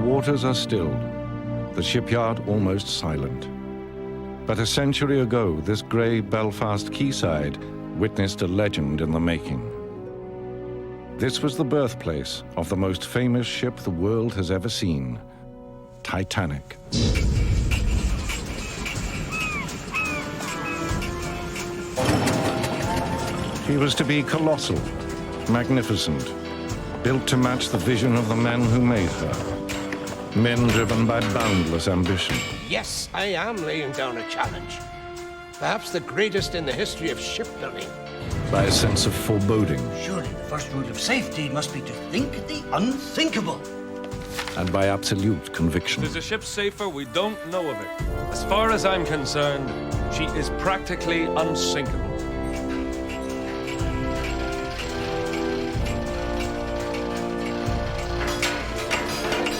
waters are stilled, the shipyard almost silent. But a century ago, this grey Belfast quayside witnessed a legend in the making. This was the birthplace of the most famous ship the world has ever seen, Titanic. She was to be colossal, magnificent, built to match the vision of the men who made her. Men driven by boundless ambition. Yes, I am laying down a challenge. Perhaps the greatest in the history of shipbuilding. By a sense of foreboding. Surely the first rule of safety must be to think the unthinkable. And by absolute conviction. Is the ship safer? We don't know of it. As far as I'm concerned, she is practically unsinkable.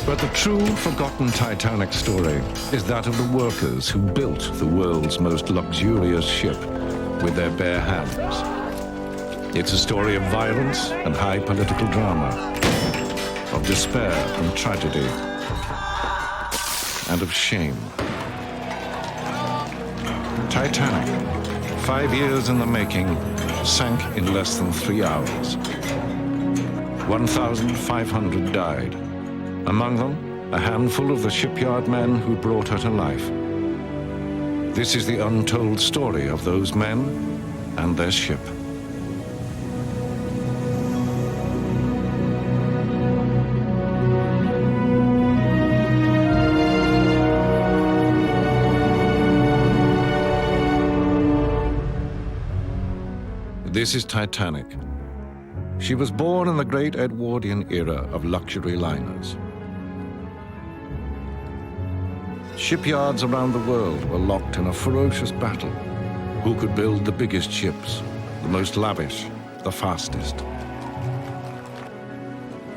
But the true forgotten Titanic story is that of the workers who built the world's most luxurious ship with their bare hands. It's a story of violence and high political drama, of despair and tragedy, and of shame. Titanic, 5 years in the making, sank in less than 3 hours. 1,500 died. Among them, a handful of the shipyard men who brought her to life. This is the untold story of those men and their ship. This is Titanic. She was born in the great Edwardian era of luxury liners. Shipyards around the world were locked in a ferocious battle. Who could build the biggest ships, the most lavish, the fastest?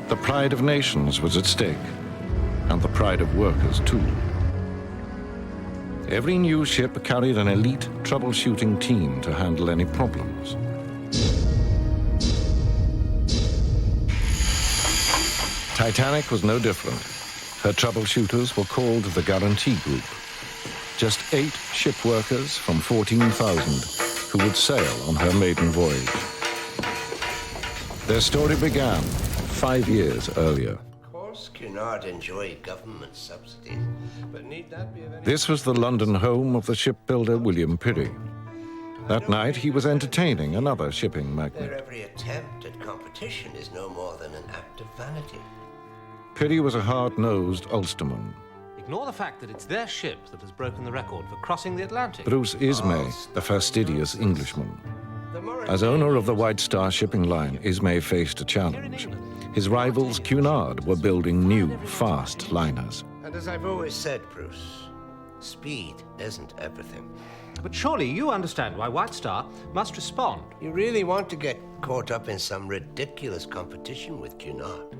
The pride of nations was at stake, and the pride of workers too. Every new ship carried an elite troubleshooting team to handle any problems. Titanic was no different. Her troubleshooters were called the Guarantee Group. Just 8 ship workers from 14,000 who would sail on her maiden voyage. Their story began 5 years earlier. Of course, Cunard enjoyed government subsidies, but need that be of any... This was the London home of the shipbuilder William Pirrie. That night, he was entertaining another shipping Their magnate. every attempt at competition is no more than an act of vanity. Pirrie was a hard-nosed Ulsterman. Ignore the fact that it's their ship that has broken the record for crossing the Atlantic. Bruce Ismay, a fastidious Englishman. As owner of the White Star shipping line, Ismay faced a challenge. His rivals, Cunard, were building new, fast liners. And as I've always said, Bruce, speed isn't everything. But surely you understand why White Star must respond. You really want to get caught up in some ridiculous competition with Cunard?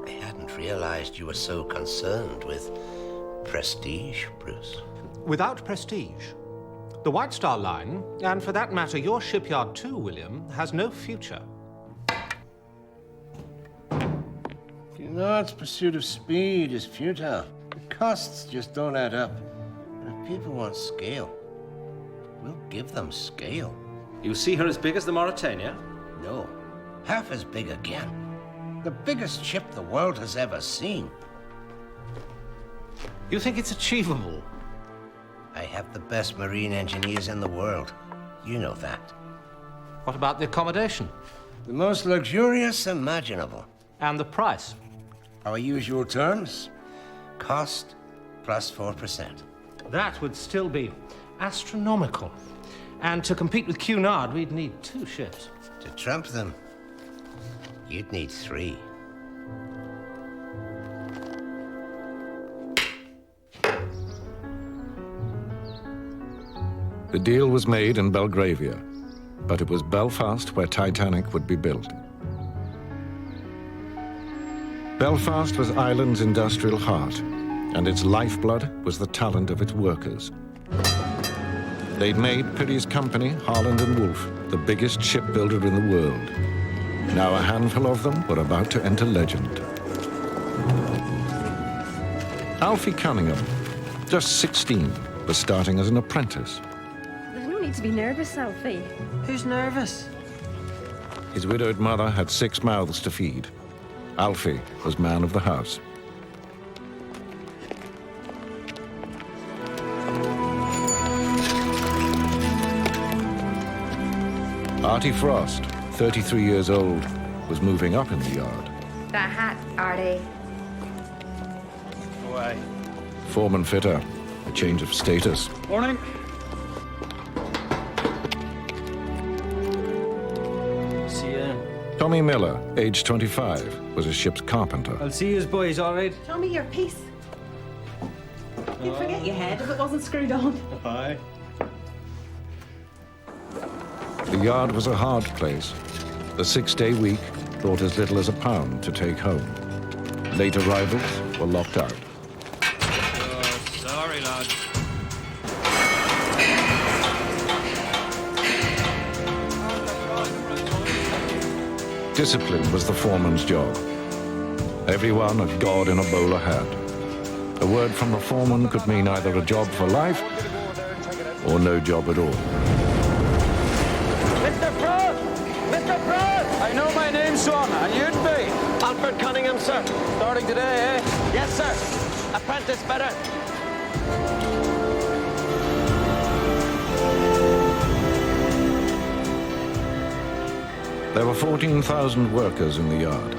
I hadn't realized you were so concerned with prestige, Bruce. Without prestige, the White Star line, and for that matter your shipyard too, William, has no future. Cunard's pursuit of speed is futile. The costs just don't add up. And if people want scale, we'll give them scale. You see her as big as the Mauretania? No, half as big again. The biggest ship the world has ever seen. You think it's achievable? I have the best marine engineers in the world. You know that. What about the accommodation? The most luxurious imaginable. And the price? Our usual terms. Cost plus 4%. That would still be astronomical. And to compete with Cunard, we'd need 2 ships. To trump them, you'd need 3. The deal was made in Belgravia, but it was Belfast where Titanic would be built. Belfast was Ireland's industrial heart, and its lifeblood was the talent of its workers. They'd made Pirrie's company, Harland & Wolff, the biggest shipbuilder in the world. Now a handful of them were about to enter legend. Alfie Cunningham, just 16, was starting as an apprentice. There's no need to be nervous, Alfie. Who's nervous? His widowed mother had 6 mouths to feed. Alfie was man of the house. Artie Frost, 33 years old, was moving up in the yard. That hat, Artie. Away. Foreman fitter, a change of status. Morning. See you. Tommy Miller, age 25, was a ship's carpenter. I'll see you boys, all right? Show me your piece. You'd forget your head if it wasn't screwed on. Bye. The yard was a hard place. The 6-day week brought as little as £1 to take home. Late arrivals were locked out. Oh, sorry, lad. Discipline was the foreman's job. Everyone a god in a bowler hat. A word from the foreman could mean either a job for life or no job at all. Mr. Frost! Mr. Frost! I know my name, son, and you'd be. Alfred Cunningham, sir. Starting today, eh? Yes, sir. Apprentice better. There were 14,000 workers in the yard,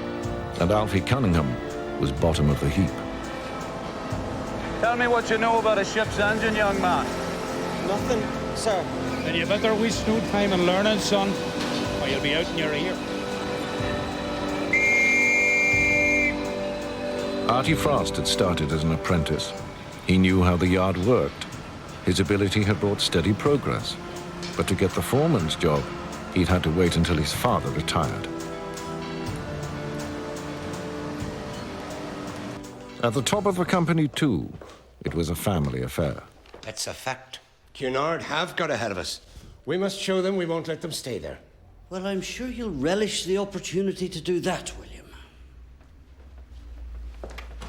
and Alfie Cunningham was bottom of the heap. Tell me what you know about a ship's engine, young man. Nothing, sir. Then you better waste no time in learning, son, or you'll be out in your ear. Artie Frost had started as an apprentice. He knew how the yard worked. His ability had brought steady progress. But to get the foreman's job, he'd had to wait until his father retired. At the top of the company, too, it was a family affair. That's a fact. Cunard have got ahead of us. We must show them we won't let them stay there. Well, I'm sure you'll relish the opportunity to do that, William.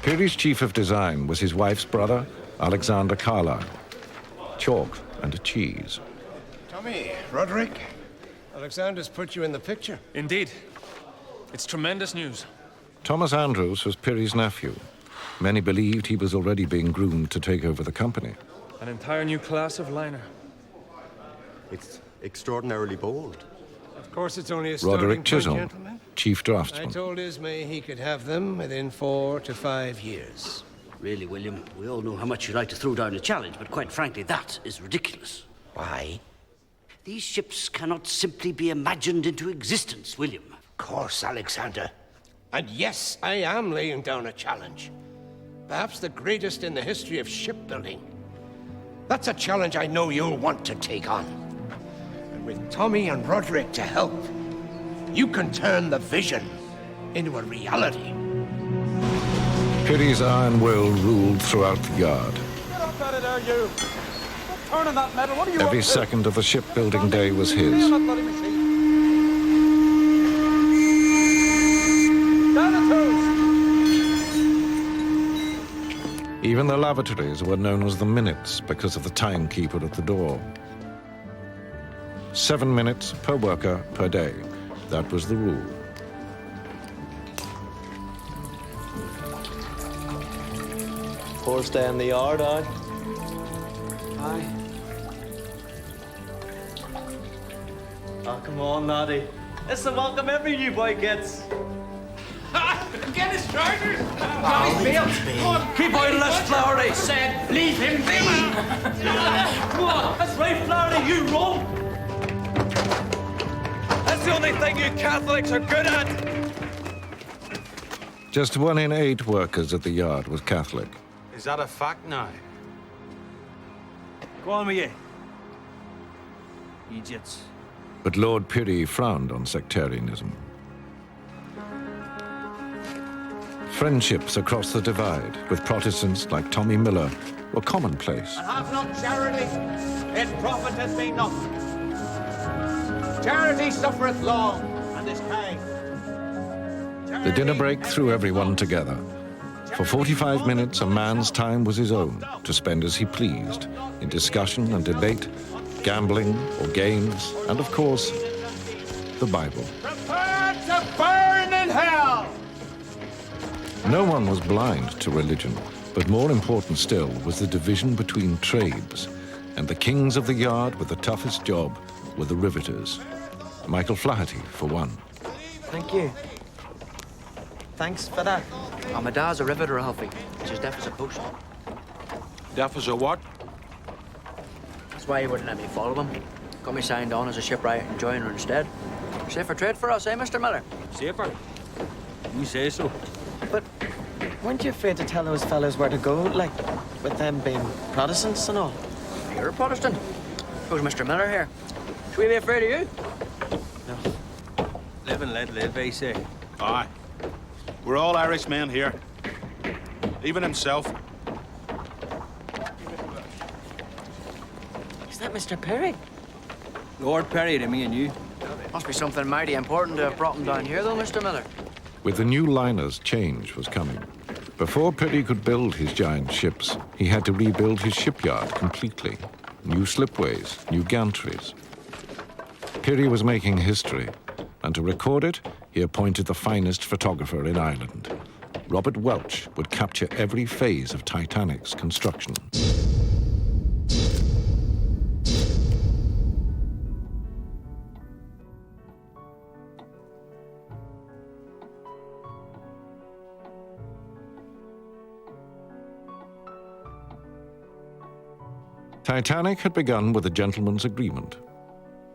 Peary's chief of design was his wife's brother, Alexander Carlyle. Chalk and a cheese. Tommy, Roderick, Alexander's put you in the picture. Indeed. It's tremendous news. Thomas Andrews was Peary's nephew. Many believed he was already being groomed to take over the company. An entire new class of liner. It's extraordinarily bold. Of course, it's only a starting Roderick point, Chisholm, gentlemen. chief I draftsman. told Ismay he could have them within 4 to 5 years. Really, William, we all know how much you like to throw down a challenge, but quite frankly, that is ridiculous. Why? These ships cannot simply be imagined into existence, William. Of course, Alexander. And yes, I am laying down a challenge. Perhaps the greatest in the history of shipbuilding. That's a challenge I know you'll want to take on. And with Tommy and Roderick to help, you can turn the vision into a reality. Peary's iron will ruled throughout the yard. Get up out of there, you! Stop turning that metal. What are you Every up to? second of the shipbuilding day was his. Down the toes! Even the lavatories were known as the minutes because of the timekeeper at the door. 7 minutes per worker per day. That was the rule. First day in the yard, aye? Aye. Oh, come on, laddie. It's the welcome every new boy gets. Get his chargers! Keep out of this, Flaherty! Said, leave him be! Come on, that's right, Flaherty, you roll! That's the only thing you Catholics are good at! Just 1 in 8 workers at the yard was Catholic. Is that a fact now? Go on with you. Idiots. But Lord Peary frowned on sectarianism. Friendships across the divide with Protestants like Tommy Miller were commonplace. Have not charity, it profiteth me nothing. Charity suffereth long, and is kind. The dinner break threw everyone together. For 45 minutes, a man's time was his own to spend as he pleased, in discussion and debate, gambling or games, and of course, the Bible. Prepare to burn in hell! No one was blind to religion, but more important still was the division between trades, and the kings of the yard with the toughest job were the riveters. Michael Flaherty, for one. Thank you. Thanks for that. Oh, my dad's a riveter, Alfie. He's as deaf as a post. Deaf as a what? That's why he wouldn't let me follow him. Got me signed on as a shipwright and joiner instead. Safer trade for us, eh, Mr. Miller? Safer? You say so. But weren't you afraid to tell those fellas where to go, like, with them being Protestants and all? You're a Protestant. Who's Mr. Miller here? Should we be afraid of you? No. Live and let live, I say. Aye. We're all Irishmen here. Even himself. Is that Mr. Perry? Lord Perry to me and you. Must be something mighty important to have brought him down here, though, Mr. Miller. With the new liners, change was coming. Before Perry could build his giant ships, he had to rebuild his shipyard completely. New slipways, new gantries. Perry was making history, and to record it, he appointed the finest photographer in Ireland. Robert Welch would capture every phase of Titanic's construction. Titanic had begun with a gentleman's agreement.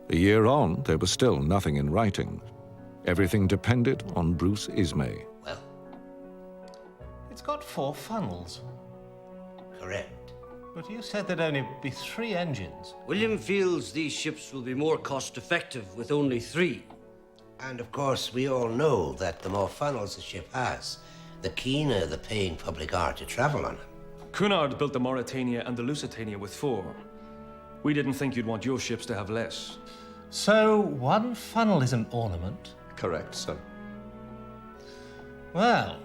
A year on, there was still nothing in writing. Everything depended on Bruce Ismay. Well, it's got 4 funnels. Correct. But you said there'd only be 3 engines. William feels these ships will be more cost-effective with only 3. And of course, we all know that the more funnels a ship has, the keener the paying public are to travel on it. Cunard built the Mauretania and the Lusitania with 4. We didn't think you'd want your ships to have less. So 1 funnel is an ornament? Correct, sir. Well,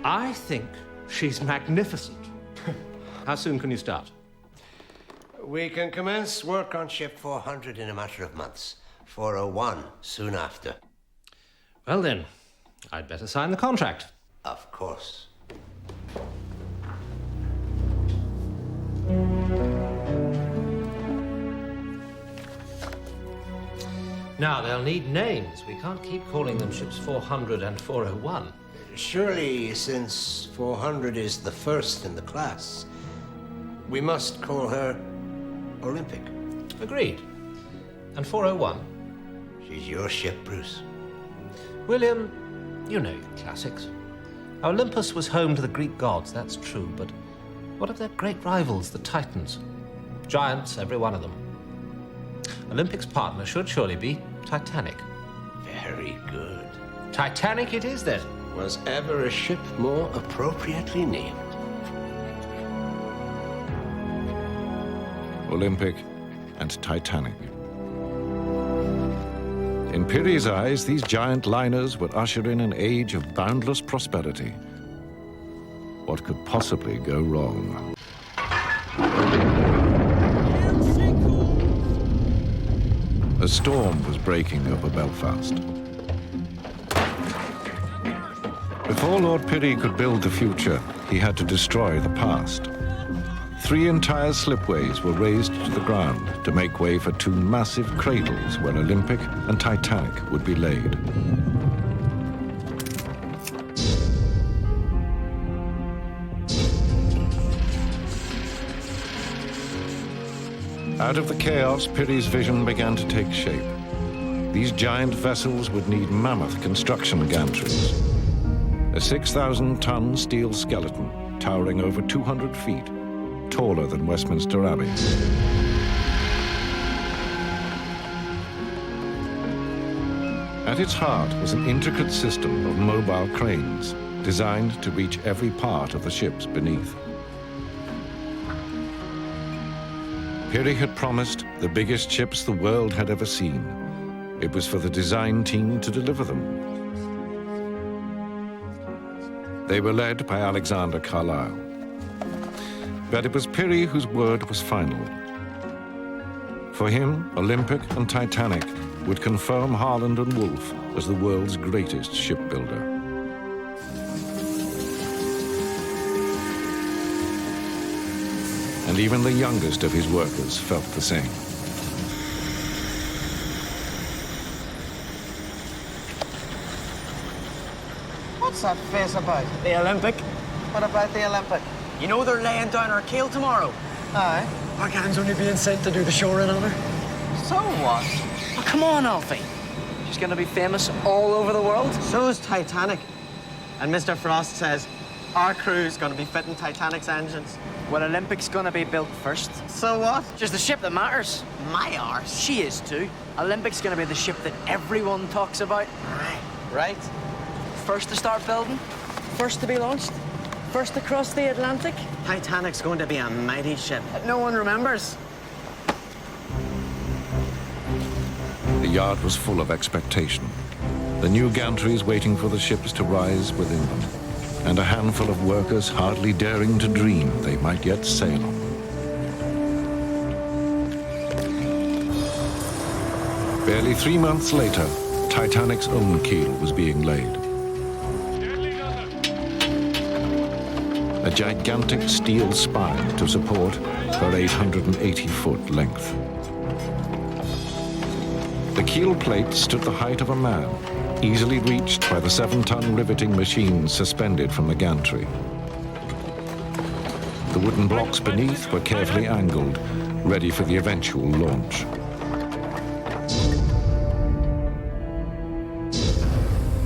I think she's magnificent. How soon can you start? We can commence work on ship 400 in a matter of months. 401 soon after. Well then, I'd better sign the contract. Of course. Now, they'll need names. We can't keep calling them ships 400 and 401. Surely, since 400 is the first in the class, we must call her Olympic. Agreed. And 401? She's your ship, Bruce. William, you know your classics. Olympus was home to the Greek gods, that's true, but what of their great rivals, the Titans? Giants, every one of them. Olympic's partner should surely be Titanic. Very good. Titanic it is, then. Was ever a ship more appropriately named? Olympic and Titanic. In Pirrie's eyes, these giant liners would usher in an age of boundless prosperity. What could possibly go wrong? A storm was breaking over Belfast. Before Lord Pirrie could build the future, he had to destroy the past. 3 entire slipways were razed to the ground to make way for 2 massive cradles where Olympic and Titanic would be laid. Out of the chaos, Pirrie's vision began to take shape. These giant vessels would need mammoth construction gantries. A 6,000-ton steel skeleton, towering over 200 feet, taller than Westminster Abbey. At its heart was an intricate system of mobile cranes, designed to reach every part of the ships beneath. Pirrie had promised the biggest ships the world had ever seen. It was for the design team to deliver them. They were led by Alexander Carlyle. But it was Pirrie whose word was final. For him, Olympic and Titanic would confirm Harland and Wolff as the world's greatest shipbuilder. And even the youngest of his workers felt the same. What's that face about? The Olympic? What about the Olympic? You know they're laying down our keel tomorrow. Aye. Our gang's only being sent to do the shore in on her. So what? Oh, come on, Alfie. She's gonna be famous all over the world. So is Titanic. And Mr. Frost says our crew's gonna be fitting Titanic's engines. Well, Olympic's gonna be built first. So what? Just the ship that matters. My arse. She is too. Olympic's gonna be the ship that everyone talks about. Aye. Right. First to start building, first to be launched, first to cross the Atlantic. Titanic's going to be a mighty ship that no one remembers. The yard was full of expectation. The new gantries waiting for the ships to rise within them, and a handful of workers hardly daring to dream they might yet sail on. Barely 3 months later, Titanic's own keel was being laid. A gigantic steel spine to support her 880-foot length. The keel plate stood the height of a man, easily reached by the 7-ton riveting machines suspended from the gantry. The wooden blocks beneath were carefully angled, ready for the eventual launch.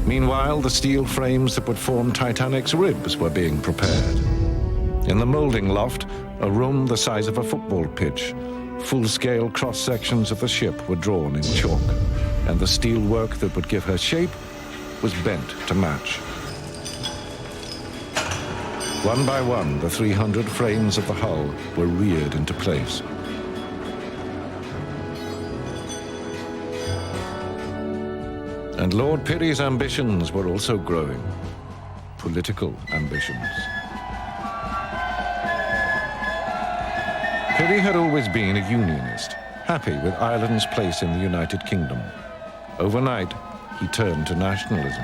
Meanwhile, the steel frames that would form Titanic's ribs were being prepared. In the molding loft, a room the size of a football pitch, full-scale cross-sections of the ship were drawn in chalk, and the steel work that would give her shape was bent to match. One by one, the 300 frames of the hull were reared into place. And Lord Pirrie's ambitions were also growing. Political ambitions. Pirrie had always been a unionist, happy with Ireland's place in the United Kingdom. Overnight, he turned to nationalism.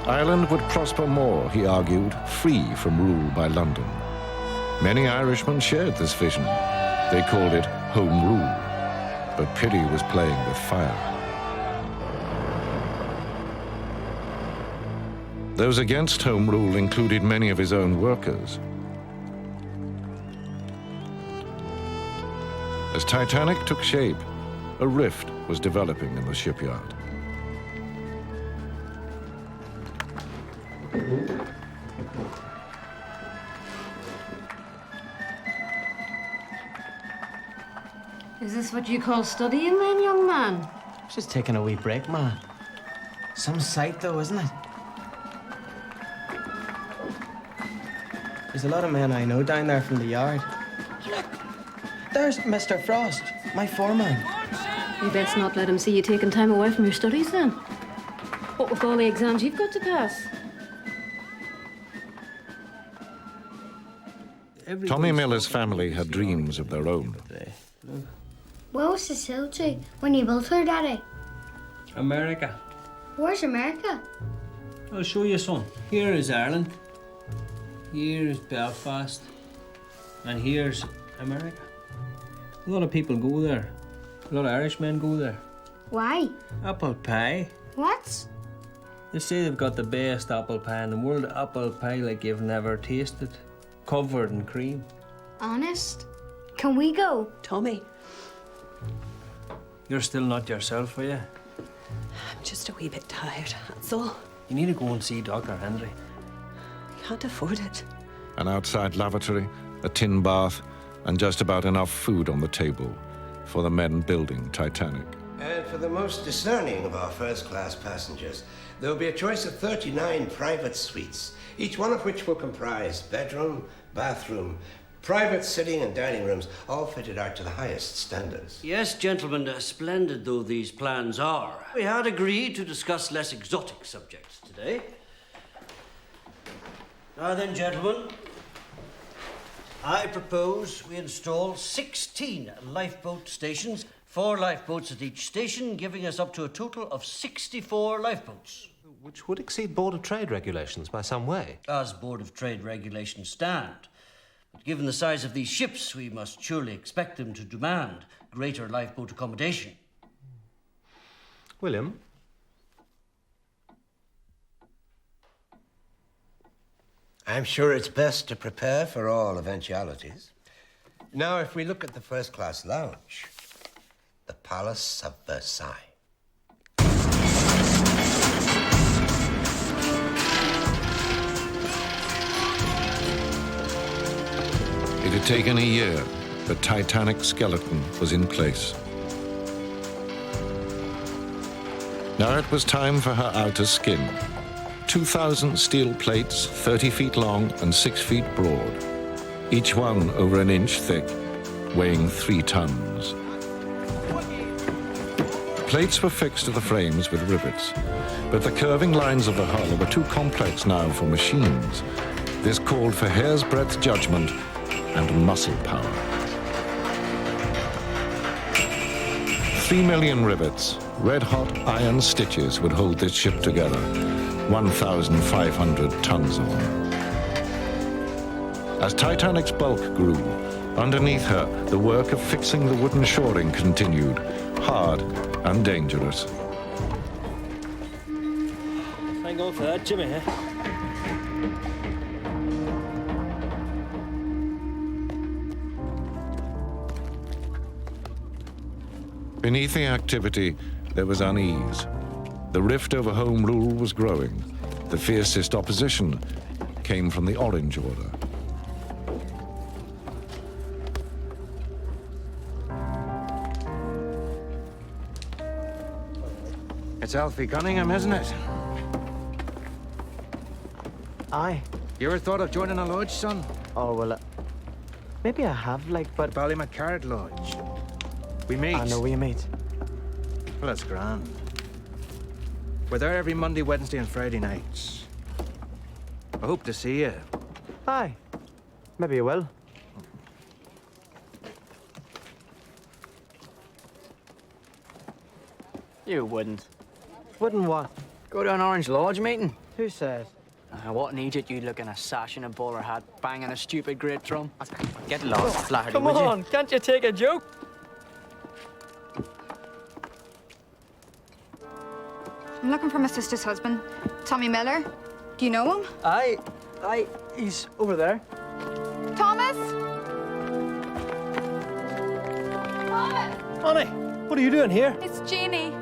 Ireland would prosper more, he argued, free from rule by London. Many Irishmen shared this vision. They called it Home Rule. But Pirrie was playing with fire. Those against Home Rule included many of his own workers. As Titanic took shape, a rift was developing in the shipyard. Is this what you call studying then, young man? Just taking a wee break, ma. Some sight, though, isn't it? There's a lot of men I know down there from the yard. Look, there's Mr. Frost, my foreman. You best not let him see you taking time away from your studies, then. What with all the exams you've got to pass? Tommy Miller's family had dreams of their own. Where was the sail to when you built her, Daddy? America. Where's America? I'll show you, son. Here is Ireland. Here's Belfast. And here's America. A lot of people go there. A lot of Irishmen go there. Why? Apple pie. What? They say they've got the best apple pie in the world. Apple pie like you've never tasted. Covered in cream. Honest? Can we go? Tommy. You're still not yourself, are you? I'm just a wee bit tired, that's all. You need to go and see Dr. Henry. Can't afford it. An outside lavatory, a tin bath, and just about enough food on the table for the men building Titanic. And for the most discerning of our first-class passengers, there will be a choice of 39 private suites, each one of which will comprise bedroom, bathroom, Private sitting and dining rooms, all fitted out to the highest standards. Yes, gentlemen, splendid though these plans are, we had agreed to discuss less exotic subjects today. Now then, gentlemen, I propose we install 16 lifeboat stations, 4 lifeboats at each station, giving us up to a total of 64 lifeboats. Which would exceed Board of Trade regulations by some way. As Board of Trade regulations stand. But given the size of these ships, we must surely expect them to demand greater lifeboat accommodation. William? I'm sure it's best to prepare for all eventualities. Now, if we look at the first-class lounge, the Palace of Versailles. It had taken a year, but Titanic's skeleton was in place. Now it was time for her outer skin. 2,000 steel plates, 30 feet long and 6 feet broad, each one over an inch thick, weighing 3 tons. Plates were fixed to the frames with rivets, but the curving lines of the hull were too complex now for machines. This called for hair's breadth judgment and muscle power. 3 million rivets, red-hot iron stitches would hold this ship together, 1,500 tons of them. As Titanic's bulk grew, underneath her, the work of fixing the wooden shoring continued, hard and dangerous. Thank God for that, Jimmy, eh? Beneath the activity, there was unease. The rift over Home Rule was growing. The fiercest opposition came from the Orange Order. It's Alfie Cunningham, isn't it? Aye. You ever thought of joining a lodge, son? Oh, well, maybe I have, like, but... Ballymacart Lodge. We meet. I know we meet. Well, that's grand. We're there every Monday, Wednesday and Friday nights. I hope to see you. Aye. Maybe you will. You wouldn't. Wouldn't what? Go to an Orange Lodge meeting? Who said? What an idiot you'd look in a sash and a bowler hat, banging a stupid great drum. Get lost, Flaherty, Come would on, you? can't you take a joke? I'm looking for my sister's husband, Tommy Miller. Do you know him? Aye, he's over there. Thomas? Honey, what are you doing here? It's Jeannie.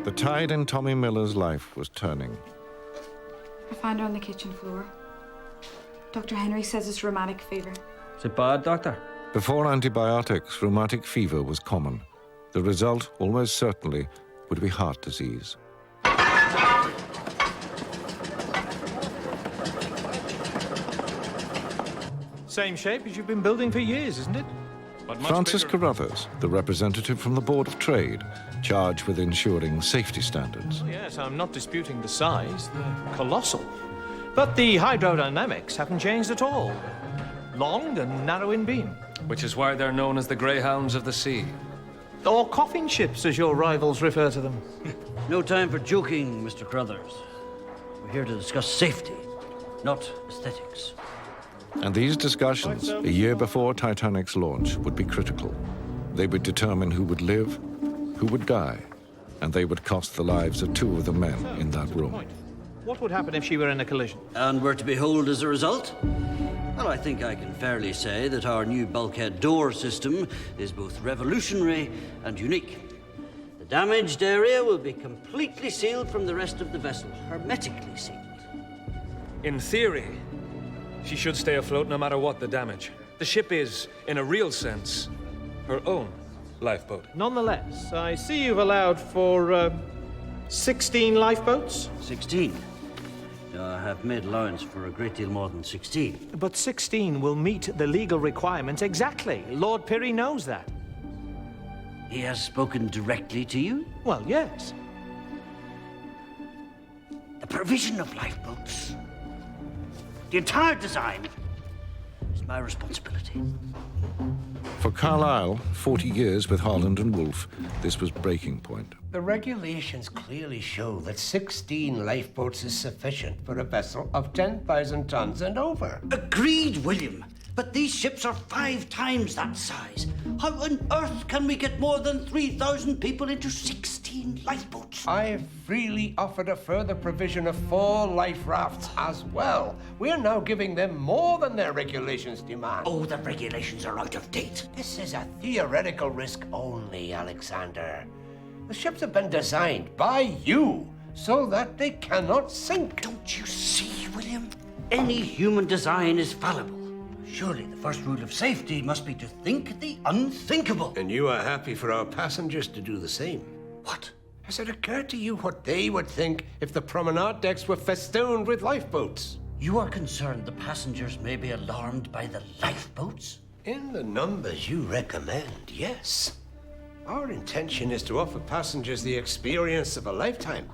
The tide in Tommy Miller's life was turning. I found her on the kitchen floor. Dr. Henry says it's rheumatic fever. Is it bad, Doctor? Before antibiotics, rheumatic fever was common. The result, almost certainly, would be heart disease. Same shape as you've been building for years, isn't it? But much Francis bigger. Carruthers, the representative from the Board of Trade, charged with ensuring safety standards. Oh, yes, I'm not disputing the size. They're colossal. But the hydrodynamics haven't changed at all. Long and narrow in beam. Which is why they're known as the Greyhounds of the Sea. Or coffin ships, as your rivals refer to them. No time for joking, Mr. Carruthers. We're here to discuss safety, not aesthetics. And these discussions, a year before Titanic's launch, would be critical. They would determine who would live, who would die, and they would cost the lives of 2 of the men in that room. What would happen if she were in a collision? And were to behold as a result? Well, I think I can fairly say that our new bulkhead door system is both revolutionary and unique. The damaged area will be completely sealed from the rest of the vessel, hermetically sealed. In theory, she should stay afloat no matter what the damage. The ship is, in a real sense, her own lifeboat. Nonetheless, I see you've allowed for 16 lifeboats? 16. I have made allowance for a great deal more than 16. But 16 will meet the legal requirements exactly. Lord Pirrie knows that. He has spoken directly to you? Well, yes. The provision of lifeboats, the entire design, is my responsibility. For Carlyle, 40 years with Harland and Wolff, this was breaking point. The regulations clearly show that 16 lifeboats is sufficient for a vessel of 10,000 tons and over. Agreed, William. But these ships are 5 times that size. How on earth can we get more than 3,000 people into 16 lifeboats? I have freely offered a further provision of 4 life rafts as well. We're now giving them more than their regulations demand. Oh, the regulations are out of date. This is a theoretical risk only, Alexander. The ships have been designed by you so that they cannot sink. Don't you see, William? Any human design is fallible. Surely the first rule of safety must be to think the unthinkable. And you are happy for our passengers to do the same. What? Has it occurred to you what they would think if the promenade decks were festooned with lifeboats? You are concerned the passengers may be alarmed by the lifeboats? In the numbers you recommend, yes. Our intention is to offer passengers the experience of a lifetime,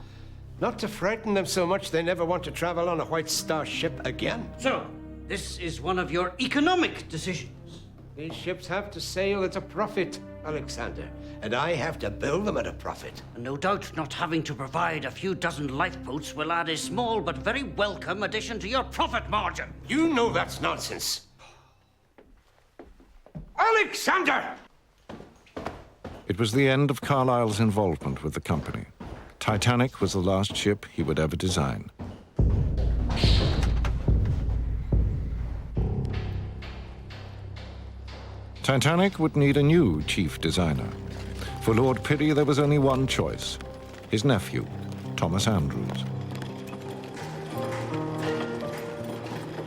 not to frighten them so much they never want to travel on a White Star ship again. So, this is one of your economic decisions. These ships have to sail at a profit, Alexander, and I have to build them at a profit. And no doubt not having to provide a few dozen lifeboats will add a small but very welcome addition to your profit margin. You know that's nonsense. Alexander! It was the end of Carlyle's involvement with the company. Titanic was the last ship he would ever design. Titanic would need a new chief designer. For Lord Pirrie, there was only one choice: his nephew, Thomas Andrews.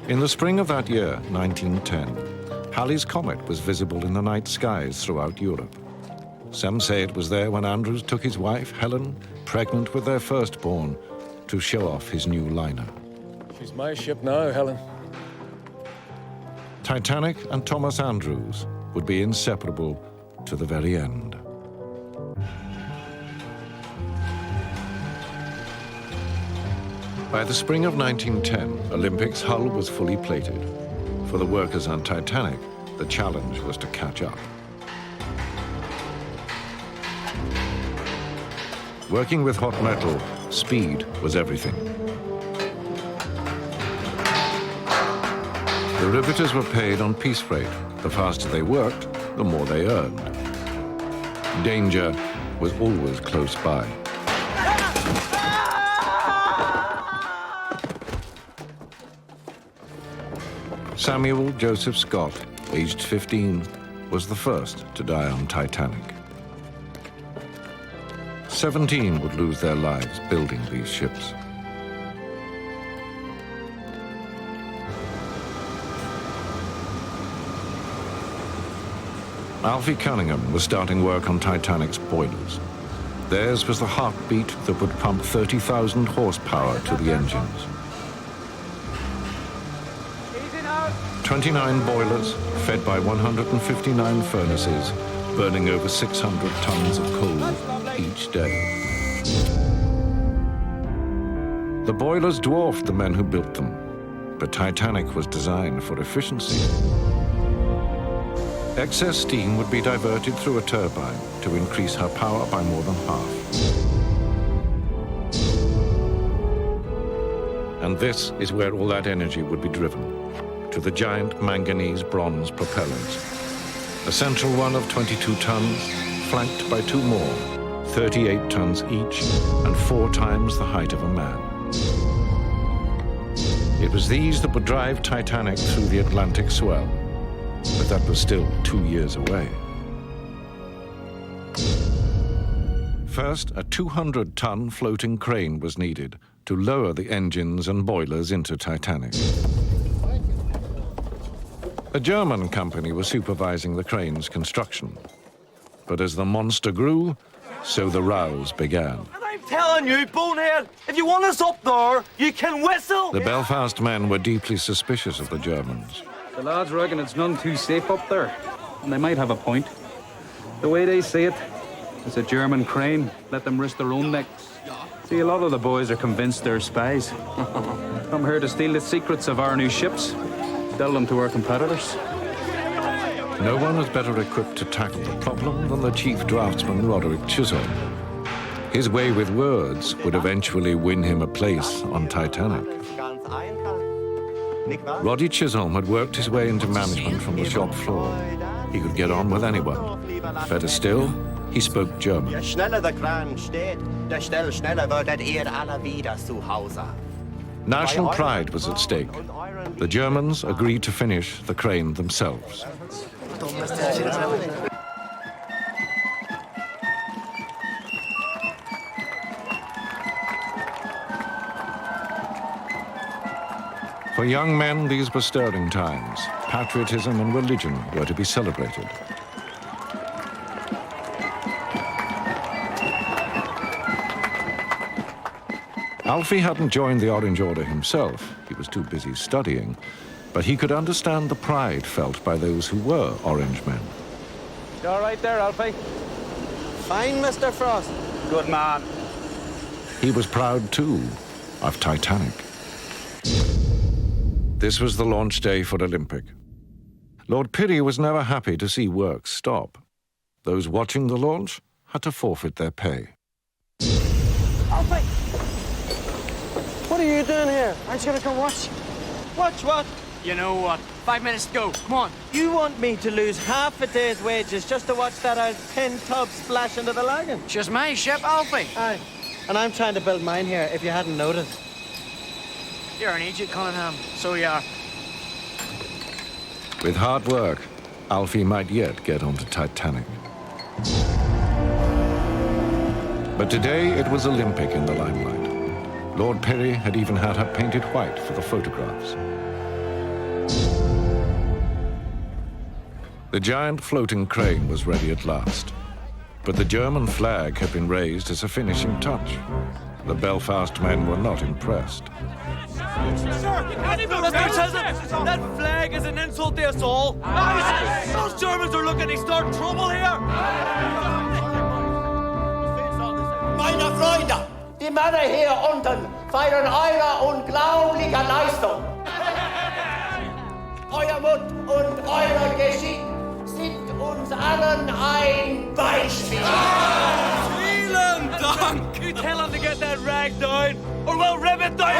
In the spring of that year, 1910, Halley's Comet was visible in the night skies throughout Europe. Some say it was there when Andrews took his wife, Helen, pregnant with their firstborn, to show off his new liner. She's my ship now, Helen. Titanic and Thomas Andrews would be inseparable to the very end. By the spring of 1910, Olympic's hull was fully plated. For the workers on Titanic, the challenge was to catch up. Working with hot metal, speed was everything. The riveters were paid on piece rate. The faster they worked, the more they earned. Danger was always close by. Samuel Joseph Scott, aged 15, was the first to die on Titanic. 17 would lose their lives building these ships. Alfie Cunningham was starting work on Titanic's boilers. Theirs was the heartbeat that would pump 30,000 horsepower to the engines. 29 boilers, fed by 159 furnaces, burning over 600 tons of coal each day. The boilers dwarfed the men who built them, but Titanic was designed for efficiency. Excess steam would be diverted through a turbine to increase her power by more than half. And this is where all that energy would be driven, to the giant manganese bronze propellers. A central one of 22 tons, flanked by 2 more, 38 tons each, and 4 times the height of a man. It was these that would drive Titanic through the Atlantic swell, but that was still 2 years away. First, a 200-ton floating crane was needed to lower the engines and boilers into Titanic. A German company was supervising the crane's construction. But as the monster grew, so the rows began. And I'm telling you, bonehead, if you want us up there, you can whistle. The Belfast men were deeply suspicious of the Germans. The lads reckon it's none too safe up there, and they might have a point. The way they see it, it's a German crane. Let them risk their own necks. See, a lot of the boys are convinced they're spies. Come here to steal the secrets of our new ships, sell them to our competitors. No one was better equipped to tackle the problem than the chief draftsman, Roderick Chisholm. His way with words would eventually win him a place on Titanic. Roddy Chisholm had worked his way into management from the shop floor. He could get on with anyone. Better still, he spoke German. Je schneller der Kran steht, desto schneller werdet ihr alle wieder zu Hause. National pride was at stake. The Germans agreed to finish the crane themselves. For young men, these were stirring times. Patriotism and religion were to be celebrated. Alfie hadn't joined the Orange Order himself. He was too busy studying. But he could understand the pride felt by those who were Orange men. You all right there, Alfie? Fine, Mr. Frost. Good man. He was proud, too, of Titanic. This was the launch day for Olympic. Lord Pirrie was never happy to see work stop. Those watching the launch had to forfeit their pay. Alfie! What are you doing here? Aren't you gonna come watch? Watch what? You know what? 5 minutes to go. Come on. You want me to lose half a day's wages just to watch that old tin tub splash into the lagoon? It's just my ship, Alfie. Aye. And I'm trying to build mine here, if you hadn't noticed. You're an Egypt, Cunningham. So you are. With hard work, Alfie might yet get onto Titanic. But today it was Olympic in the limelight. Lord Pirrie had even had her painted white for the photographs. The giant floating crane was ready at last, but the German flag had been raised as a finishing touch. The Belfast men were not impressed. Mr. Chisholm, that flag is an insult to us all. Those Germans are looking to start trouble here. Meine Freunde, die Männer hier unten feiern eure unglaubliche Leistung. Euer Mut und euer Geschick sind uns allen ein Beispiel. Vielen Dank! You tell him to get that rag down, or we'll rip it down!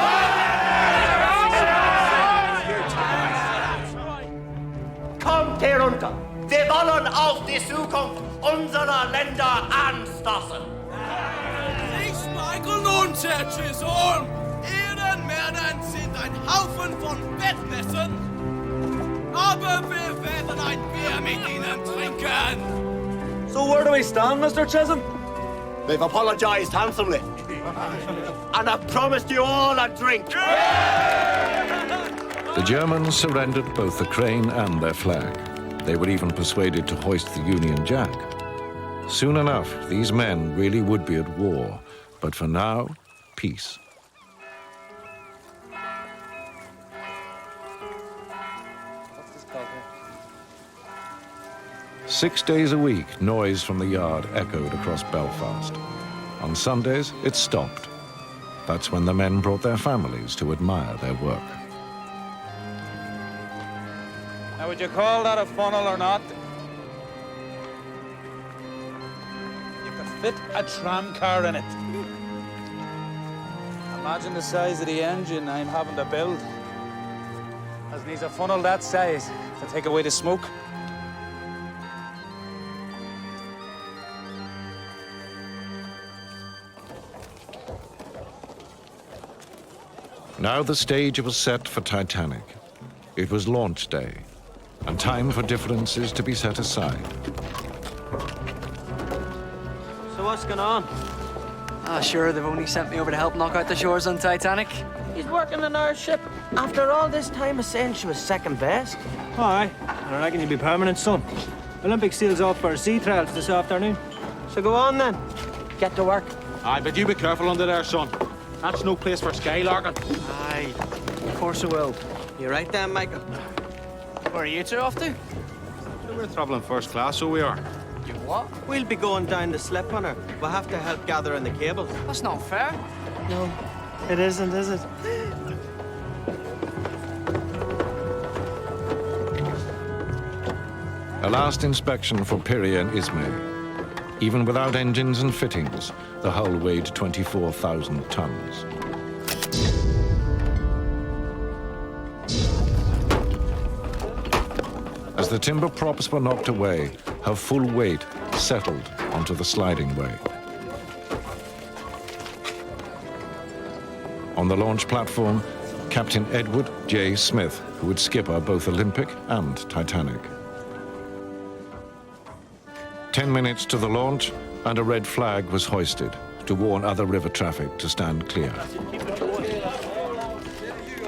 Kommt herunter. Wir wollen auf die Zukunft unserer Länder anstoßen. Ich Michael nun, Herr Chisholm. Ehrenmänner sind ein Haufen von Bettmessern. Aber wir werden ein Bier mit ihnen trinken. So where do we stand, Mr. Chisholm? We've apologized handsomely. And I've promised you all a drink. The Germans surrendered both the crane and their flag. They were even persuaded to hoist the Union Jack. Soon enough, these men really would be at war. But for now, peace. What's this called here? 6 days a week, noise from the yard echoed across Belfast. On Sundays, it stopped. That's when the men brought their families to admire their work. Now, would you call that a funnel or not? You could fit a tram car in it. Imagine the size of the engine I'm having to build. As needs a funnel that size to take away the smoke. Now the stage was set for Titanic. It was launch day, and time for differences to be set aside. So what's going on? Ah, sure, they've only sent me over to help knock out the shores on Titanic. He's working on our ship. After all this time of saying she was second best. Aye, I reckon he'll be permanent, son. Olympic seals off for sea trials this afternoon. So go on then. Get to work. Aye, but you be careful under there, son. That's no place for skylarking. Aye, of course I will. You right then, Michael? Where are you two off to? We're travelling first class, so we are. You what? We'll be going down the slip on her. We'll have to help gather in the cable. That's not fair. No, it isn't, is it? A last inspection for Piri and Ismay. Even without engines and fittings, the hull weighed 24,000 tons. As the timber props were knocked away, her full weight settled onto the sliding way. On the launch platform, Captain Edward J. Smith, who would skipper both Olympic and Titanic. 10 minutes to the launch, and a red flag was hoisted to warn other river traffic to stand clear.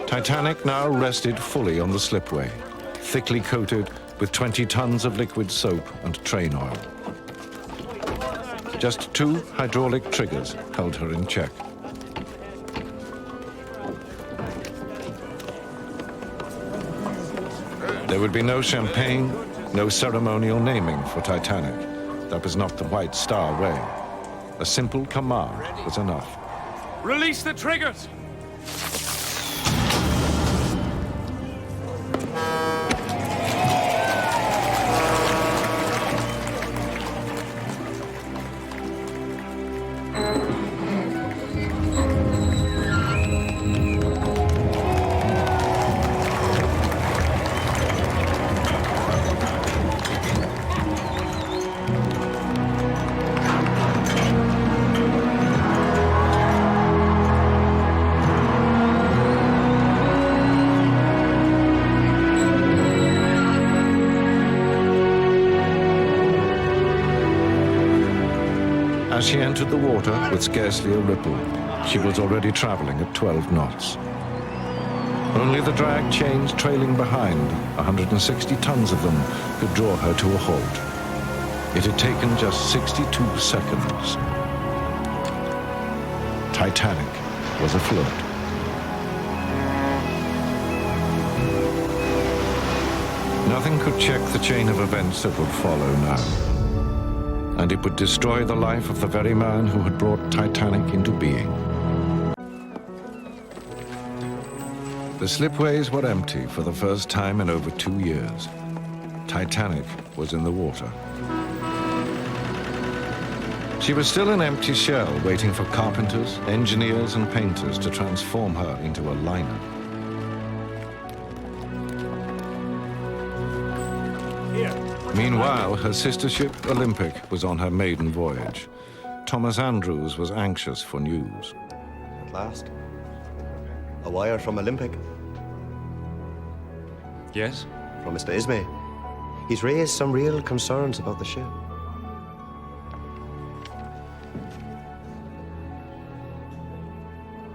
Titanic now rested fully on the slipway, thickly coated with 20 tons of liquid soap and train oil. Just 2 hydraulic triggers held her in check. There would be no champagne, no ceremonial naming for Titanic. That was not the White Star way. A simple command was enough. Release the triggers! As she entered the water with scarcely a ripple, she was already traveling at 12 knots. Only the drag chains trailing behind, 160 tons of them, could draw her to a halt. It had taken just 62 seconds. Titanic was afloat. Nothing could check the chain of events that would follow now. And it would destroy the life of the very man who had brought Titanic into being. The slipways were empty for the first time in over 2 years. Titanic was in the water. She was still an empty shell, waiting for carpenters, engineers, and painters to transform her into a liner. Meanwhile, her sister ship, Olympic, was on her maiden voyage. Thomas Andrews was anxious for news. At last, a wire from Olympic. Yes? From Mr. Ismay. He's raised some real concerns about the ship.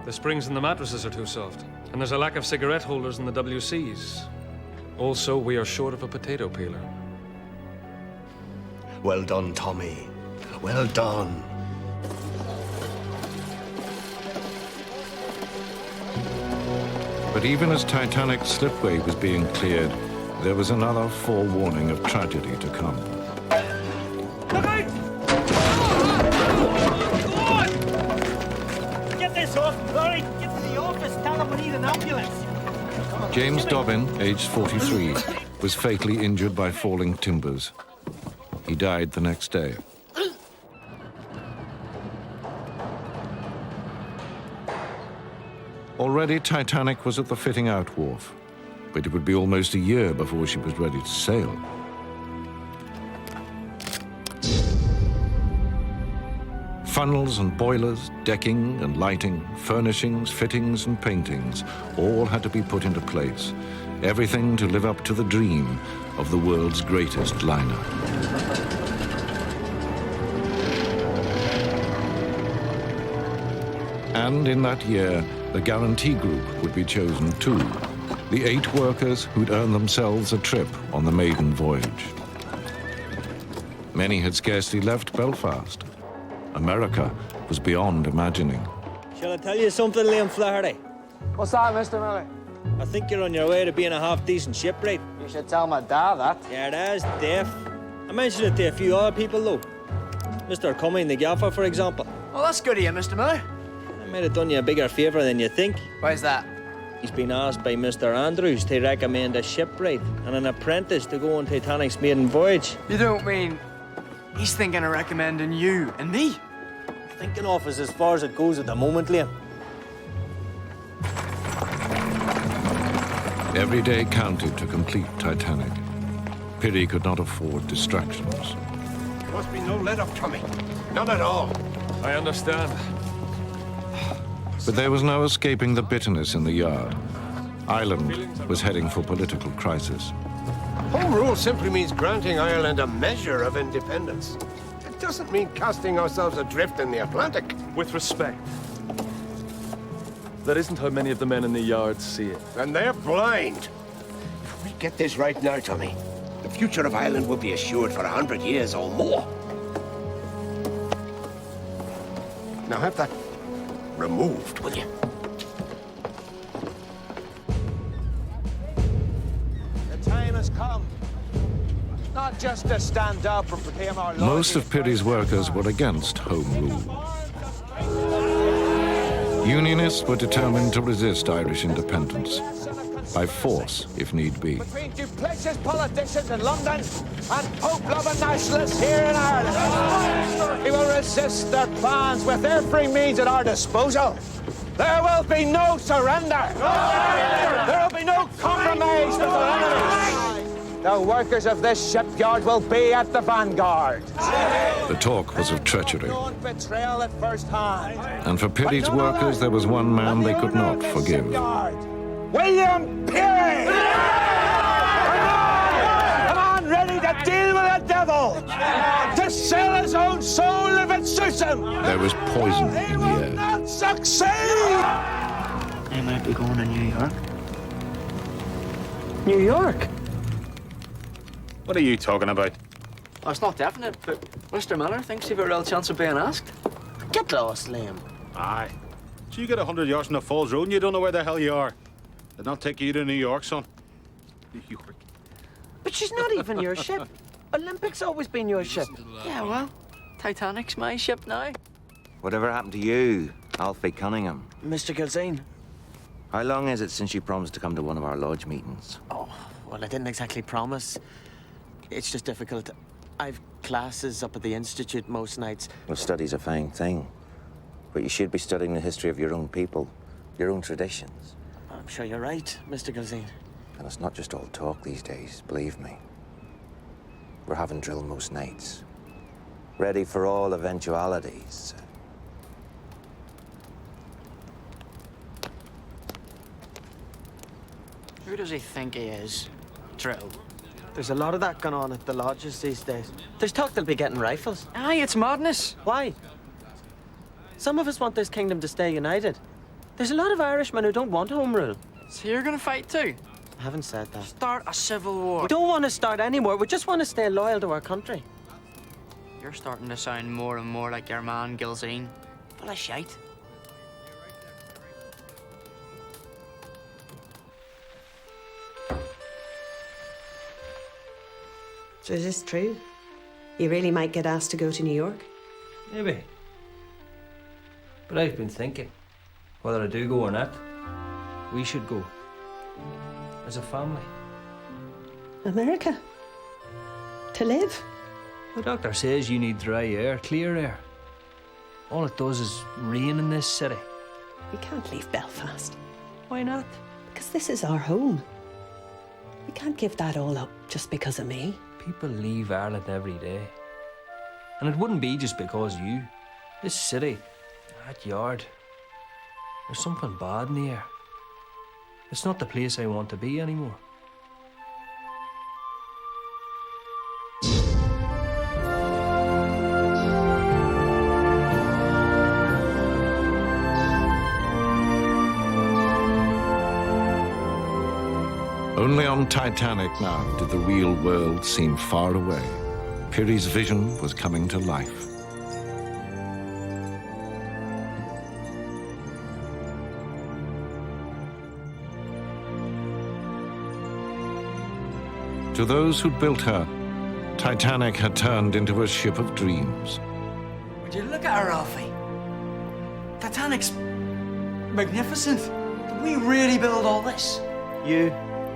The springs and the mattresses are too soft, and there's a lack of cigarette holders in the WCs. Also, we are short of a potato peeler. Well done, Tommy. Well done. But even as Titanic's slipway was being cleared, there was another forewarning of tragedy to come. Look out! Get this off, Laurie! Get to the office, tell them we need an ambulance! James Dobbin, aged 43, was fatally injured by falling timbers. He died the next day. Already, Titanic was at the fitting out wharf, but it would be almost a year before she was ready to sail. Funnels and boilers, decking and lighting, furnishings, fittings and paintings, all had to be put into place. Everything to live up to the dream of the world's greatest liner. And in that year, the guarantee group would be chosen too. The 8 workers who'd earned themselves a trip on the maiden voyage. Many had scarcely left Belfast. America was beyond imagining. Shall I tell you something, Liam Flaherty? What's that, Mr. Miller? I think you're on your way to being a half-decent shipwright. You should tell my dad that. Yeah, that's deaf. I mentioned it to a few other people, though. Mr. Cumming, the gaffer, for example. Well, that's good of you, Mr. Miller. I might have done you a bigger favour than you think. Why's that? He's been asked by Mr. Andrews to recommend a shipwright and an apprentice to go on Titanic's maiden voyage. You don't mean he's thinking of recommending you and me? Thinking of is as far as it goes at the moment, Liam. Every day counted to complete Titanic. Piri could not afford distractions. There must be no let-up coming. None at all. I understand. But there was no escaping the bitterness in the yard. Ireland was heading for political crisis. Home rule simply means granting Ireland a measure of independence. It doesn't mean casting ourselves adrift in the Atlantic. With respect, that isn't how many of the men in the yard see it. And they're blind. If we get this right now, Tommy, the future of Ireland will be assured for 100 years or more. Now have that removed, will you? The time has come. Not just to stand up and proclaim our loyalty. Most of Piri's workers were against home rule. Unionists were determined to resist Irish independence, by force if need be. Between duplicitous politicians in London and Pope-loving nationalists here in Ireland. We will resist their plans with every means at our disposal. There will be no surrender. There will be no compromise with our enemies. The workers of this shipyard will be at the vanguard. The talk was of treachery. Betrayal at first hand. And for Piri's workers, there was one man they could not forgive. William Piri! Come on, ready to deal with the devil! To sell his own soul if it suits him! There was poison in the air. Not succeed! I might be going to New York. New York? What are you talking about? Oh, it's not definite, but Mr. Miller thinks you've a real chance of being asked. Get lost, Liam. Aye. So you get 100 yards from the Falls Road and you don't know where the hell you are. Did not take you to New York, son. New York. But she's not even your ship. Olympic's always been your ship. Yeah, well, Titanic's my ship now. Whatever happened to you, Alfie Cunningham? Mr. Gilzine. How long is it since you promised to come to one of our lodge meetings? Oh, well, I didn't exactly promise. It's just difficult. I've classes up at the Institute most nights. Well, study's a fine thing. But you should be studying the history of your own people, your own traditions. I'm sure you're right, Mr. Gilzine. And it's not just all talk these days, believe me. We're having drill most nights. Ready for all eventualities. Who does he think he is? Drill. There's a lot of that going on at the lodges these days. There's talk they'll be getting rifles. Aye, it's madness. Why? Some of us want this kingdom to stay united. There's a lot of Irishmen who don't want home rule. So you're gonna fight too? I haven't said that. Start a civil war. We don't want to start any war. We just want to stay loyal to our country. You're starting to sound more and more like your man, Gilzine. Full of shite. So is this true? You really might get asked to go to New York? Maybe. But I've been thinking, whether I do go or not, we should go. As a family. America? To live? The doctor says you need dry air, clear air. All it does is rain in this city. We can't leave Belfast. Why not? Because this is our home. We can't give that all up just because of me. People leave Ireland every day. And it wouldn't be just because of you. This city, that yard, there's something bad in the air. It's not the place I want to be anymore. Only on Titanic now did the real world seem far away. Piri's vision was coming to life. To those who'd built her, Titanic had turned into a ship of dreams. Would you look at her, Alfie? Titanic's magnificent. Did we really build all this? You,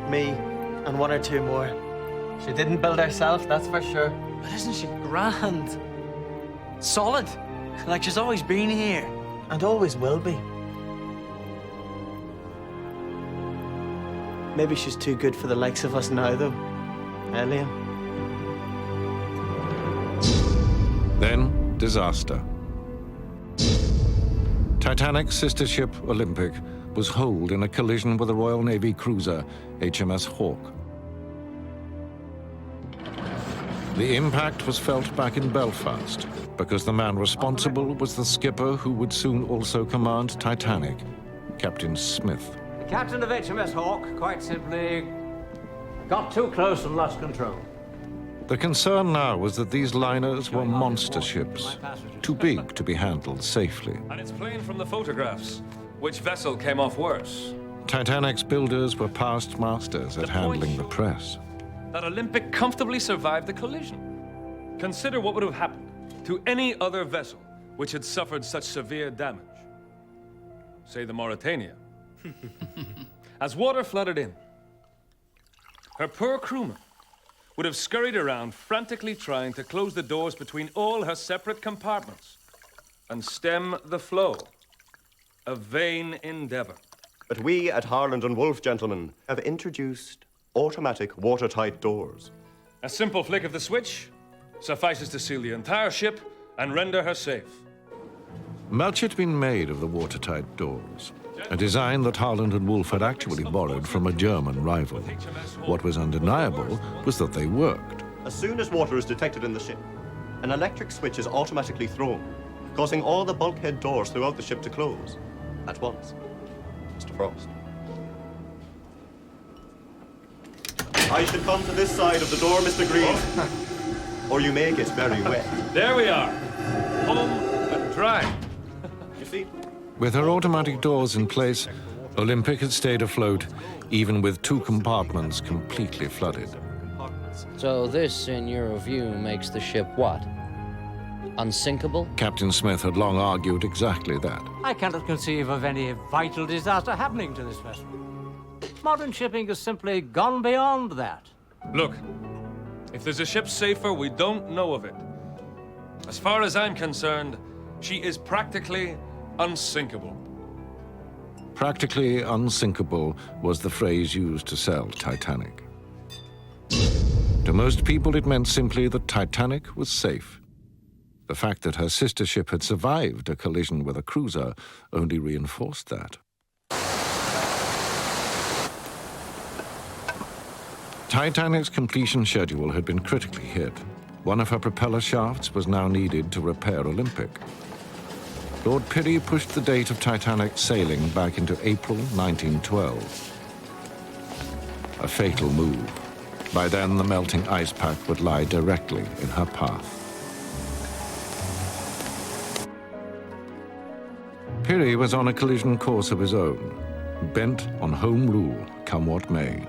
me, and one or two more. She didn't build herself, that's for sure. But isn't she grand? Solid. Like she's always been here. And always will be. Maybe she's too good for the likes of us now, though. Eh, Liam? Then, disaster. Titanic's sister ship, Olympic, was holed in a collision with a Royal Navy cruiser, HMS Hawke. The impact was felt back in Belfast, because the man responsible was the skipper who would soon also command Titanic, Captain Smith. The captain of HMS Hawke, quite simply, got too close and lost control. The concern now was that these liners were monster ships, too big to be handled safely. And it's plain from the photographs which vessel came off worse. Titanic's builders were past masters at handling the press. That Olympic comfortably survived the collision. Consider what would have happened to any other vessel which had suffered such severe damage. Say the Mauritania. As water flooded in, her poor crewmen would have scurried around frantically trying to close the doors between all her separate compartments and stem the flow. A vain endeavor. But we at Harland and Wolff, gentlemen, have introduced automatic watertight doors. A simple flick of the switch suffices to seal the entire ship and render her safe. Much had been made of the watertight doors, a design that Harland and Wolff had actually borrowed from a German rival. What was undeniable was that they worked. As soon as water is detected in the ship, an electric switch is automatically thrown, causing all the bulkhead doors throughout the ship to close at once. Mr. Frost. I should come to this side of the door, Mr. Green, or you may get very wet. There we are, home and dry. You see? With her automatic doors in place, Olympic had stayed afloat, even with two compartments completely flooded. So this, in your view, makes the ship what? Unsinkable? Captain Smith had long argued exactly that. I cannot conceive of any vital disaster happening to this vessel. Modern shipping has simply gone beyond that. Look, if there's a ship safer, we don't know of it. As far as I'm concerned, she is practically unsinkable. Practically unsinkable was the phrase used to sell Titanic. To most people, it meant simply that Titanic was safe. The fact that her sister ship had survived a collision with a cruiser only reinforced that. Titanic's completion schedule had been critically hit. One of her propeller shafts was now needed to repair Olympic. Lord Pirrie pushed the date of Titanic's sailing back into April 1912. A fatal move. By then, the melting ice pack would lie directly in her path. Pirrie was on a collision course of his own, bent on home rule, come what may.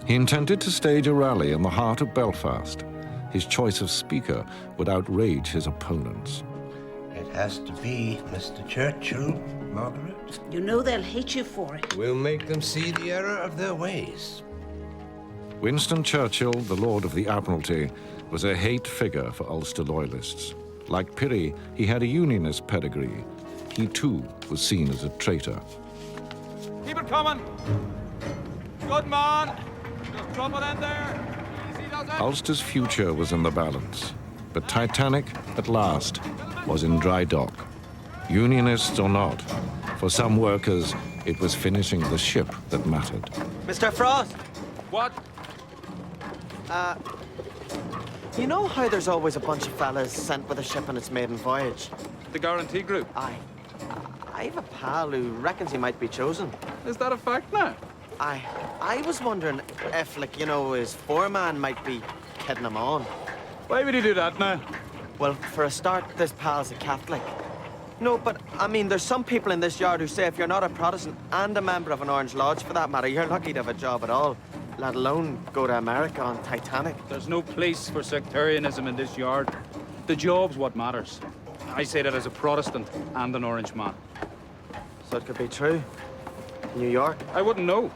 He intended to stage a rally in the heart of Belfast. His choice of speaker would outrage his opponents. It has to be Mr. Churchill, Margaret. You know they'll hate you for it. We'll make them see the error of their ways. Winston Churchill, the Lord of the Admiralty, was a hate figure for Ulster loyalists. Like Pirrie, he had a unionist pedigree. He too was seen as a traitor. Keep it coming. Good man. Just drop it in there. Easy does it. Ulster's future was in the balance, but Titanic, at last, was in dry dock. Unionists or not, for some workers, it was finishing the ship that mattered. Mr. Frost! What? You know how there's always a bunch of fellas sent with a ship on its maiden voyage? The Guarantee Group? Aye. I have a pal who reckons he might be chosen. Is that a fact now? Aye. I was wondering if, like, you know, his foreman might be kidding him on. Why would he do that now? Well, for a start, this pal's a Catholic. No, but, I mean, there's some people in this yard who say if you're not a Protestant and a member of an Orange Lodge, for that matter, you're lucky to have a job at all. let alone go to America on Titanic. There's no place for sectarianism in this yard. The job's what matters. I say that as a Protestant and an Orange man. So it could be true. New York? I wouldn't know.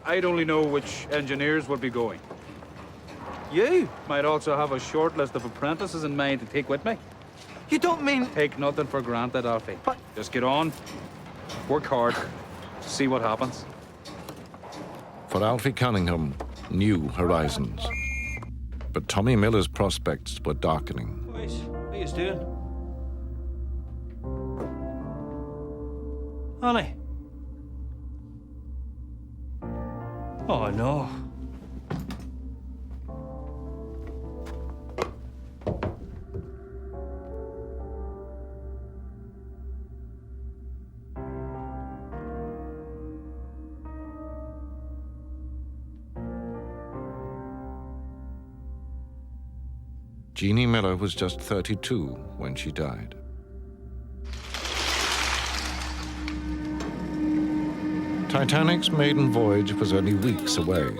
I'd only know which engineers would be going. You might also have a short list of apprentices in mind to take with me. You don't mean... Take nothing for granted, Alfie. But... Just get on, work hard, see what happens. For Alfie Cunningham, new horizons. But Tommy Miller's prospects were darkening. Boys, what are you doing? Honey. Oh, no. Jeannie Miller was just 32 when she died. Titanic's maiden voyage was only weeks away.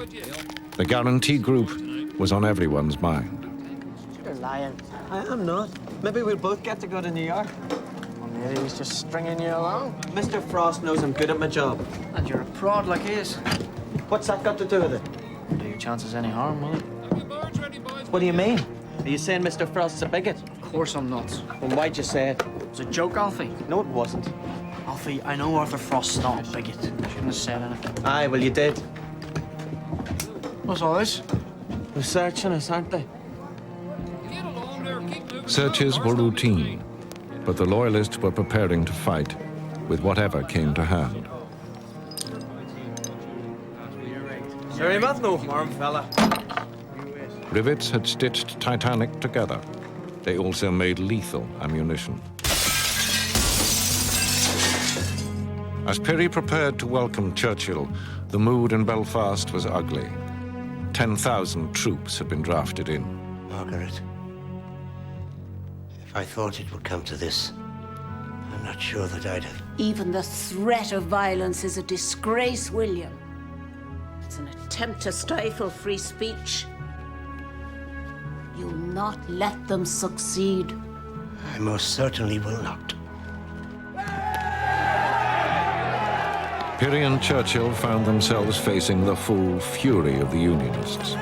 The guarantee group was on everyone's mind. You're lying. I am not. Maybe we'll both get to go to New York. Or maybe he's just stringing you along. Mr. Frost knows I'm good at my job. And you're a prod like he is. What's that got to do with it? Do your chances any harm, will it? What do you mean? Are you saying Mr. Frost is a bigot? Of course I'm not. Then why'd you say it? It was a joke, Alfie. No, it wasn't. Alfie, I know Arthur Frost's not a bigot. I shouldn't have said anything. Aye, well, you did. What's all this? They're searching us, aren't they? Searches were routine, but the Loyalists were preparing to fight with whatever came to hand. Sure, he meant no harm, fella. Rivets had stitched Titanic together. They also made lethal ammunition. As Perry prepared to welcome Churchill, the mood in Belfast was ugly. 10,000 troops had been drafted in. Margaret, if I thought it would come to this, I'm not sure that I'd have... Even the threat of violence is a disgrace, William. It's an attempt to stifle free speech. You'll not let them succeed. I most certainly will not. Perry and Churchill found themselves facing the full fury of the Unionists.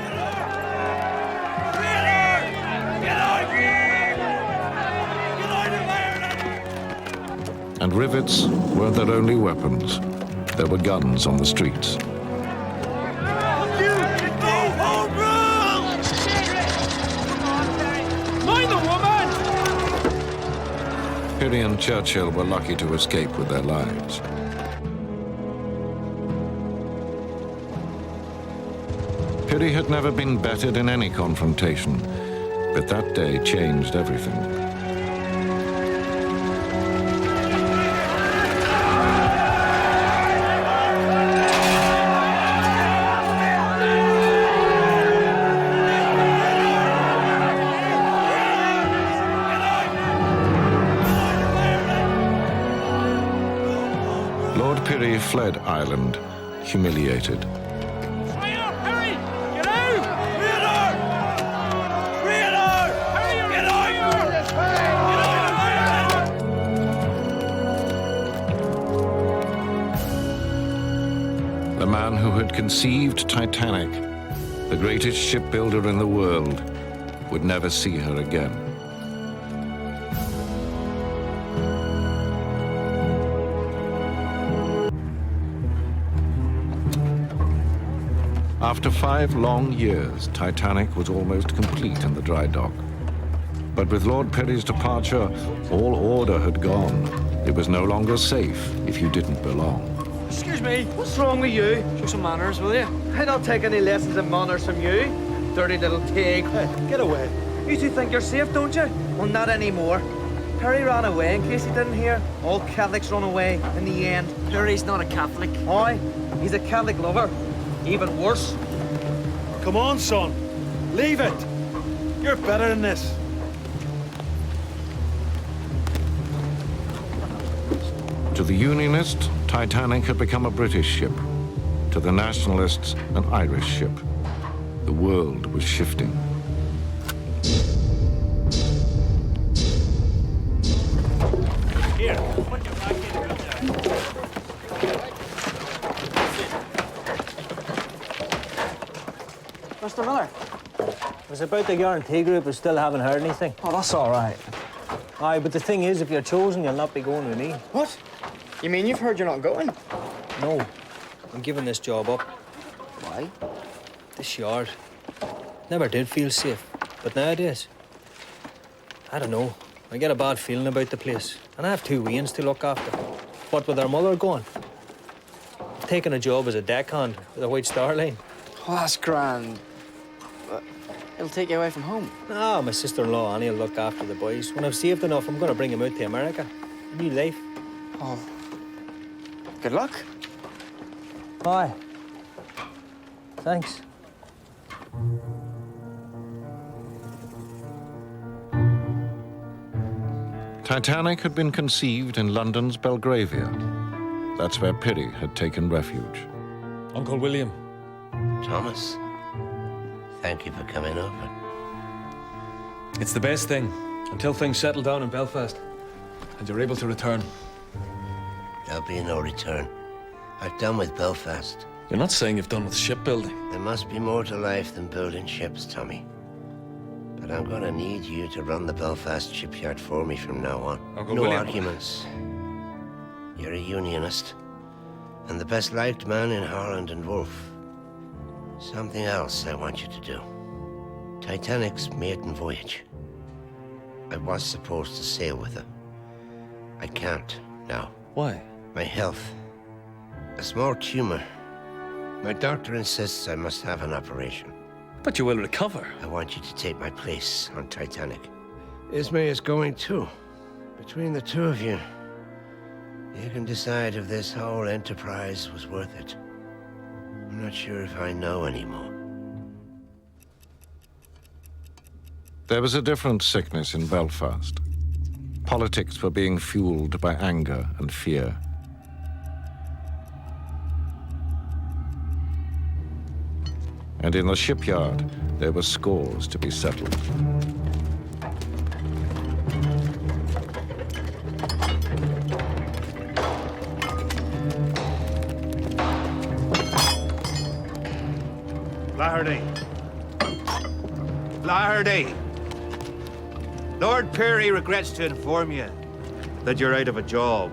And rivets weren't their only weapons. There were guns on the streets. Perry and Churchill were lucky to escape with their lives. Perry had never been bettered in any confrontation, but that day changed everything. Lord Perry fled Ireland, humiliated. The man who had conceived Titanic, the greatest shipbuilder in the world, would never see her again. After 5 long years, Titanic was almost complete in the dry dock. But with Lord Perry's departure, all order had gone. It was no longer safe if you didn't belong. Excuse me, what's wrong with you? Show some manners, will you? I don't take any lessons in manners from you, dirty little pig. Hey, get away. You two think you're safe, don't you? Well, not anymore. Perry ran away, in case you didn't hear. All Catholics run away in the end. Perry's not a Catholic. Aye, he's a Catholic lover. Even worse. Come on, son. Leave it. You're better than this. To the Unionists, Titanic had become a British ship. to the nationalists, an Irish ship. The world was shifting. Here, put your back in there. Mr. Miller. It was about the guarantee group. I still haven't heard anything. Oh, that's all right. Aye, but the thing is, if you're chosen, you'll not be going with me. What? You mean you've heard you're not going? No. I'm giving this job up. Why? This yard. Never did feel safe. But nowadays, I don't know. I get a bad feeling about the place. And I have 2 weans to look after. What with their mother gone? I've taken a job as a deckhand with a White Star Line. Oh, that's grand. But it'll take you away from home. Ah, my sister-in-law Annie will look after the boys. When I've saved enough, I'm going to bring them out to America. A new life. Oh. Good luck. Aye. Thanks. Titanic had been conceived in London's Belgravia. That's where Pirrie had taken refuge. Uncle William. Thomas, thank you for coming over. It's the best thing, until things settle down in Belfast, and you're able to return. There'll be no return. I've done with Belfast. You're not saying you've done with shipbuilding. There must be more to life than building ships, Tommy. But I'm gonna need you to run the Belfast shipyard for me from now on. Uncle No William. arguments. You're a unionist, and the best liked man in Harland and Wolff. Something else I want you to do. Titanic's maiden voyage. I was supposed to sail with her. I can't now. Why? My health. A small tumor. My doctor insists I must have an operation. But you will recover. I want you to take my place on Titanic. Ismay is going too. Between the two of you, you can decide if this whole enterprise was worth it. I'm not sure if I know anymore. There was a different sickness in Belfast. Politics were being fueled by anger and fear. And in the shipyard, there were scores to be settled. Flaherty. Flaherty. Lord Pirrie regrets to inform you that you're out of a job.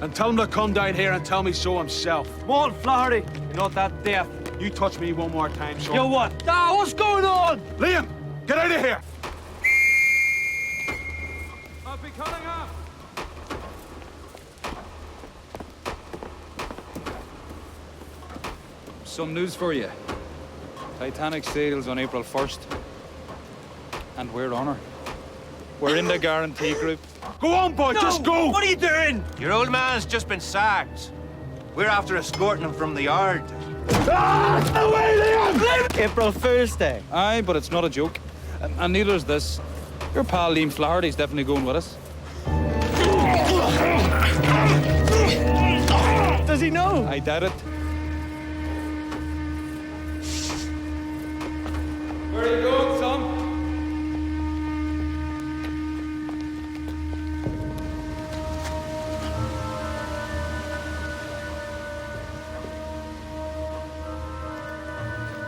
And tell him to come down here and tell me so himself. Come on, Flaherty. You're not that deaf. You touch me one more time, son. You what? Ah, what's going on? Liam, get out of here! I'll be coming up. Some news for you. Titanic sails on April 1st. And we're on her. We're in the guarantee group. Go on, boy, just go! What are you doing? Your old man's just been sacked. We're after escorting him from the yard. April Fool's Day. Aye, but it's not a joke. And neither is this. Your pal Liam Flaherty's definitely going with us. Does he know? I doubt it. Where are you going, son?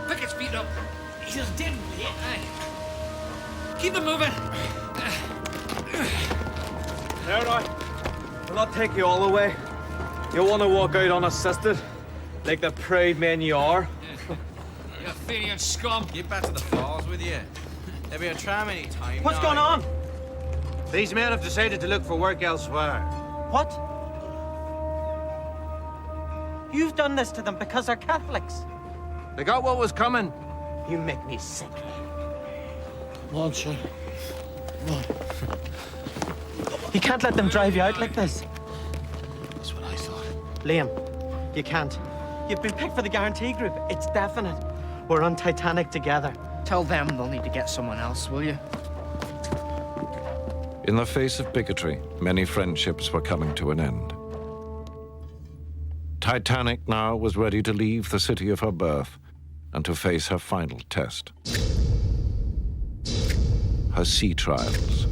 Pick his feet up. He's just dead weight. Keep him moving. All right. I'll not take you all the way. You'll want to walk out unassisted, like the proud men you are. You Athenian scum. Get back to the falls with you. There'll be a tram any time. What's now. going on? These men have decided to look for work elsewhere. What? You've done this to them because they're Catholics. They got what was coming. You make me sick. Come on, son. Come on. You can't let them drive you out like this. That's what I thought. Liam, you can't. You've been picked for the guarantee group. It's definite. We're on Titanic together. Tell them they'll need to get someone else, will you? In the face of bigotry, many friendships were coming to an end. Titanic now was ready to leave the city of her birth and to face her final test. Her sea trials.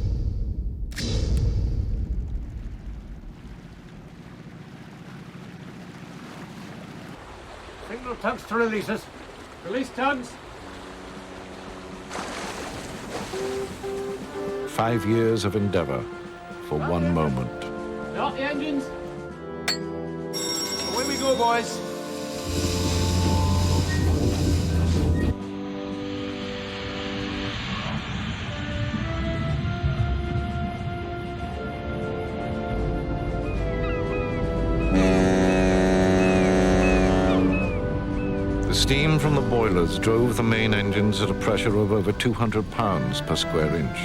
Signal tugs to releases. Release tugs. 5 years of endeavor for one moment. Start the engines. Away we go, boys. The steam from the boilers drove the main engines at a pressure of over 200 pounds per square inch.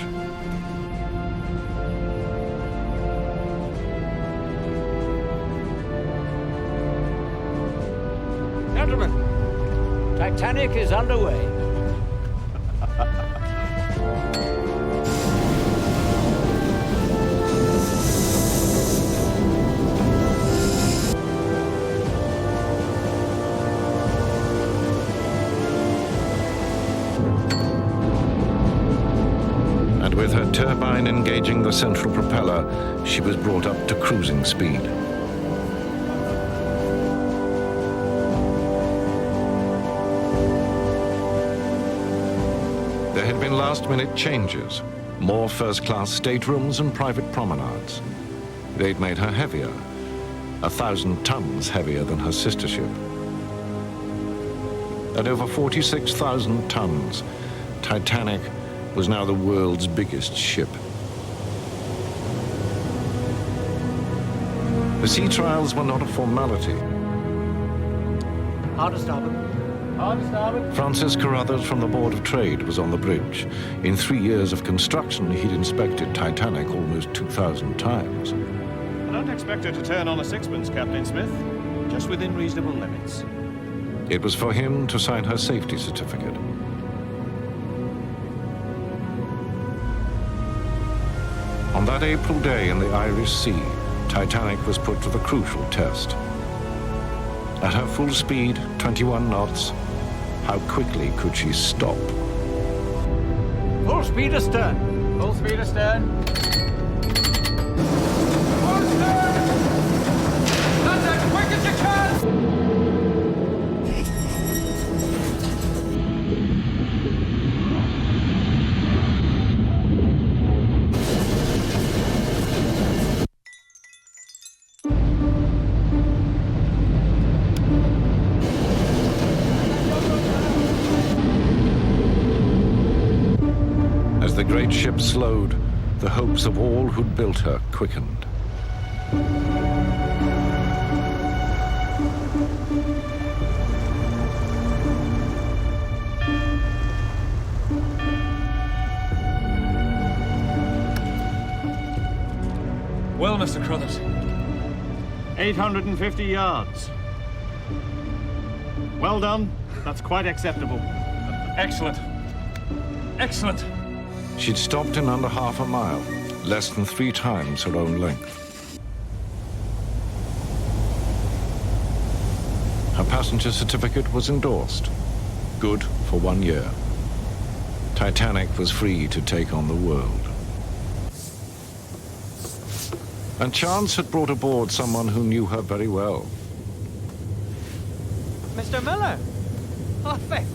Gentlemen, Titanic is underway. And with her turbine engaging the central propeller, she was brought up to cruising speed. There had been last-minute changes, more first-class staterooms and private promenades. They'd made her heavier, 1,000 tons heavier than her sister ship. At over 46,000 tons, Titanic was now the world's biggest ship. The sea trials were not a formality. Hard to stop it. Hard to stop it. Francis Carruthers from the Board of Trade was on the bridge. In 3 years of construction, he'd inspected Titanic almost 2,000 times. I don't expect her to turn on a sixpence, Captain Smith. Just within reasonable limits. It was for him to sign her safety certificate. On that April day in the Irish Sea, Titanic was put to the crucial test. At her full speed, 21 knots, how quickly could she stop? Full speed astern. Full speed astern. Full astern! That's as quick as you can! The great ship slowed, the hopes of all who'd built her quickened. Well, Mr. Carruthers. 850 yards. Well done. That's quite acceptable. Excellent. Excellent. She'd stopped in under half a mile, less than 3 times her own length. Her passenger certificate was endorsed, good for 1 year. Titanic was free to take on the world. And chance had brought aboard someone who knew her very well. Mr. Miller! Oh, thank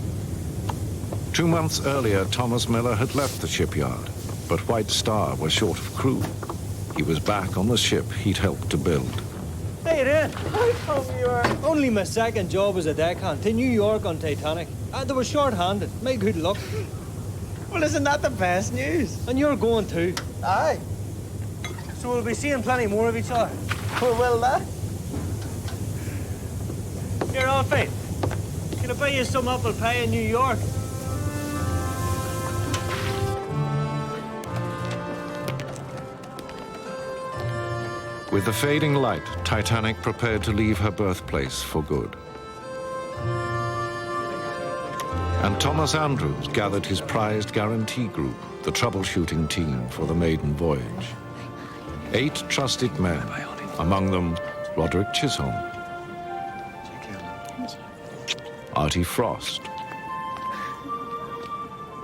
2 months earlier, Thomas Miller had left the shipyard, but White Star was short of crew. He was back on the ship he'd helped to build. How you doing? How come you are? Only my second job as a deckhand to New York on Titanic. They were short-handed. My good luck. Well, isn't that the best news? And you're going too. Aye. So we'll be seeing plenty more of each other. We will, that. Here, Alfie. Can I buy you some apple pie in New York? With the fading light, Titanic prepared to leave her birthplace for good. And Thomas Andrews gathered his prized guarantee group, the troubleshooting team for the maiden voyage. 8 trusted men, among them Roderick Chisholm. Artie Frost.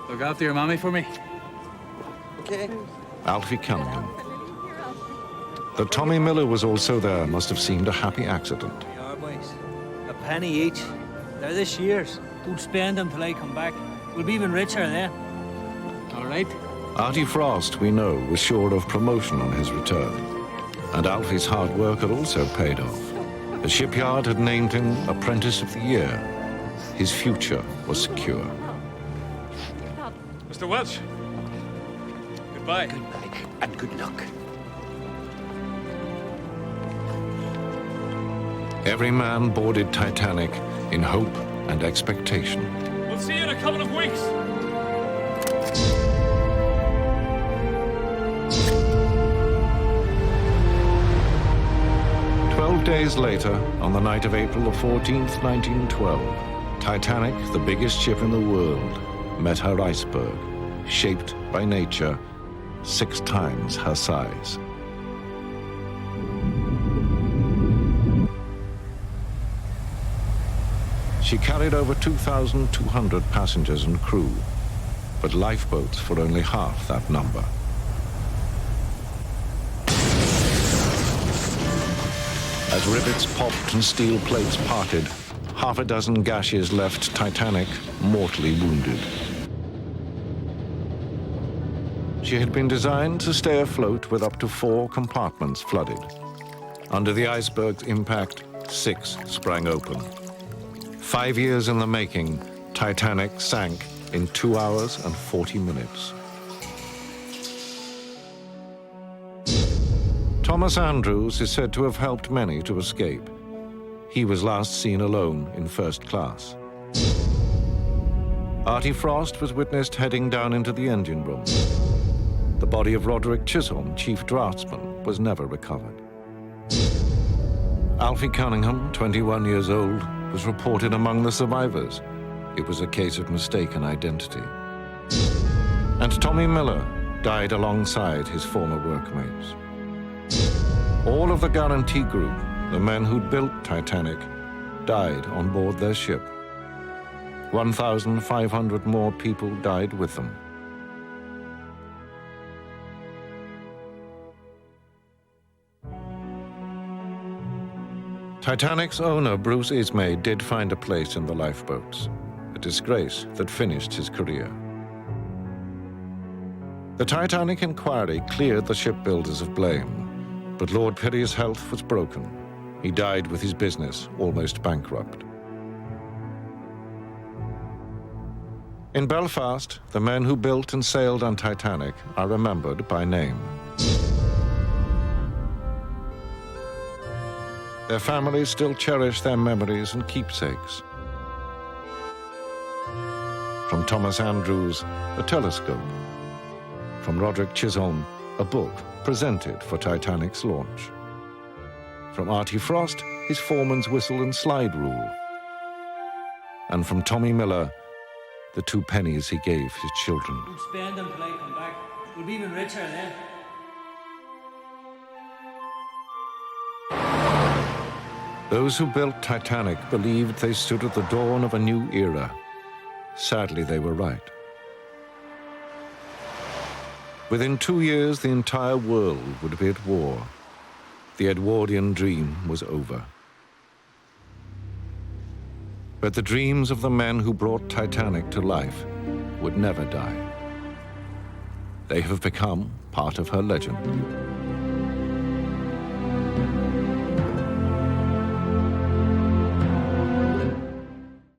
Look after your mommy for me. Okay. Alfie Cunningham. That Tommy Miller was also there must have seemed a happy accident. They are, boys. A penny each. They're this year's. Don't spend them till I come back. We'll be even richer then. All right. Artie Frost, we know, was sure of promotion on his return. And Alfie's hard work had also paid off. The shipyard had named him Apprentice of the Year. His future was secure. Mr. Welch, goodbye. Goodbye, and good luck. Every man boarded Titanic in hope and expectation. We'll see you in a couple of weeks. Days later, on the night of April the 14th, 1912, Titanic, the biggest ship in the world, met her iceberg, shaped by nature 6 times her size. She carried over 2,200 passengers and crew, but lifeboats for only half that number. As rivets popped and steel plates parted, half a dozen gashes left Titanic mortally wounded. She had been designed to stay afloat with up to 4 compartments flooded. Under the iceberg's impact, 6 sprang open. 5 years in the making, Titanic sank in 2 hours and 40 minutes. Thomas Andrews is said to have helped many to escape. He was last seen alone in first class. Artie Frost was witnessed heading down into the engine room. The body of Roderick Chisholm, chief draftsman, was never recovered. Alfie Cunningham, 21 years old, was reported among the survivors. It was a case of mistaken identity. And Tommy Miller died alongside his former workmates. All of the guarantee group, the men who'd built Titanic, died on board their ship. 1,500 more people died with them. Titanic's owner, Bruce Ismay, did find a place in the lifeboats, a disgrace that finished his career. The Titanic inquiry cleared the shipbuilders of blame, but Lord Pirrie's health was broken. He died with his business almost bankrupt. In Belfast, the men who built and sailed on Titanic are remembered by name. Their families still cherish their memories and keepsakes. From Thomas Andrews, a telescope. From Roderick Chisholm, a book presented for Titanic's launch. From Artie Frost, his foreman's whistle and slide rule. And from Tommy Miller, the 2 pennies he gave his children. Don't spend them till I come back. We'll be even richer then. Those who built Titanic believed they stood at the dawn of a new era. Sadly, they were right. Within 2 years, the entire world would be at war. The Edwardian dream was over. But the dreams of the men who brought Titanic to life would never die. They have become part of her legend.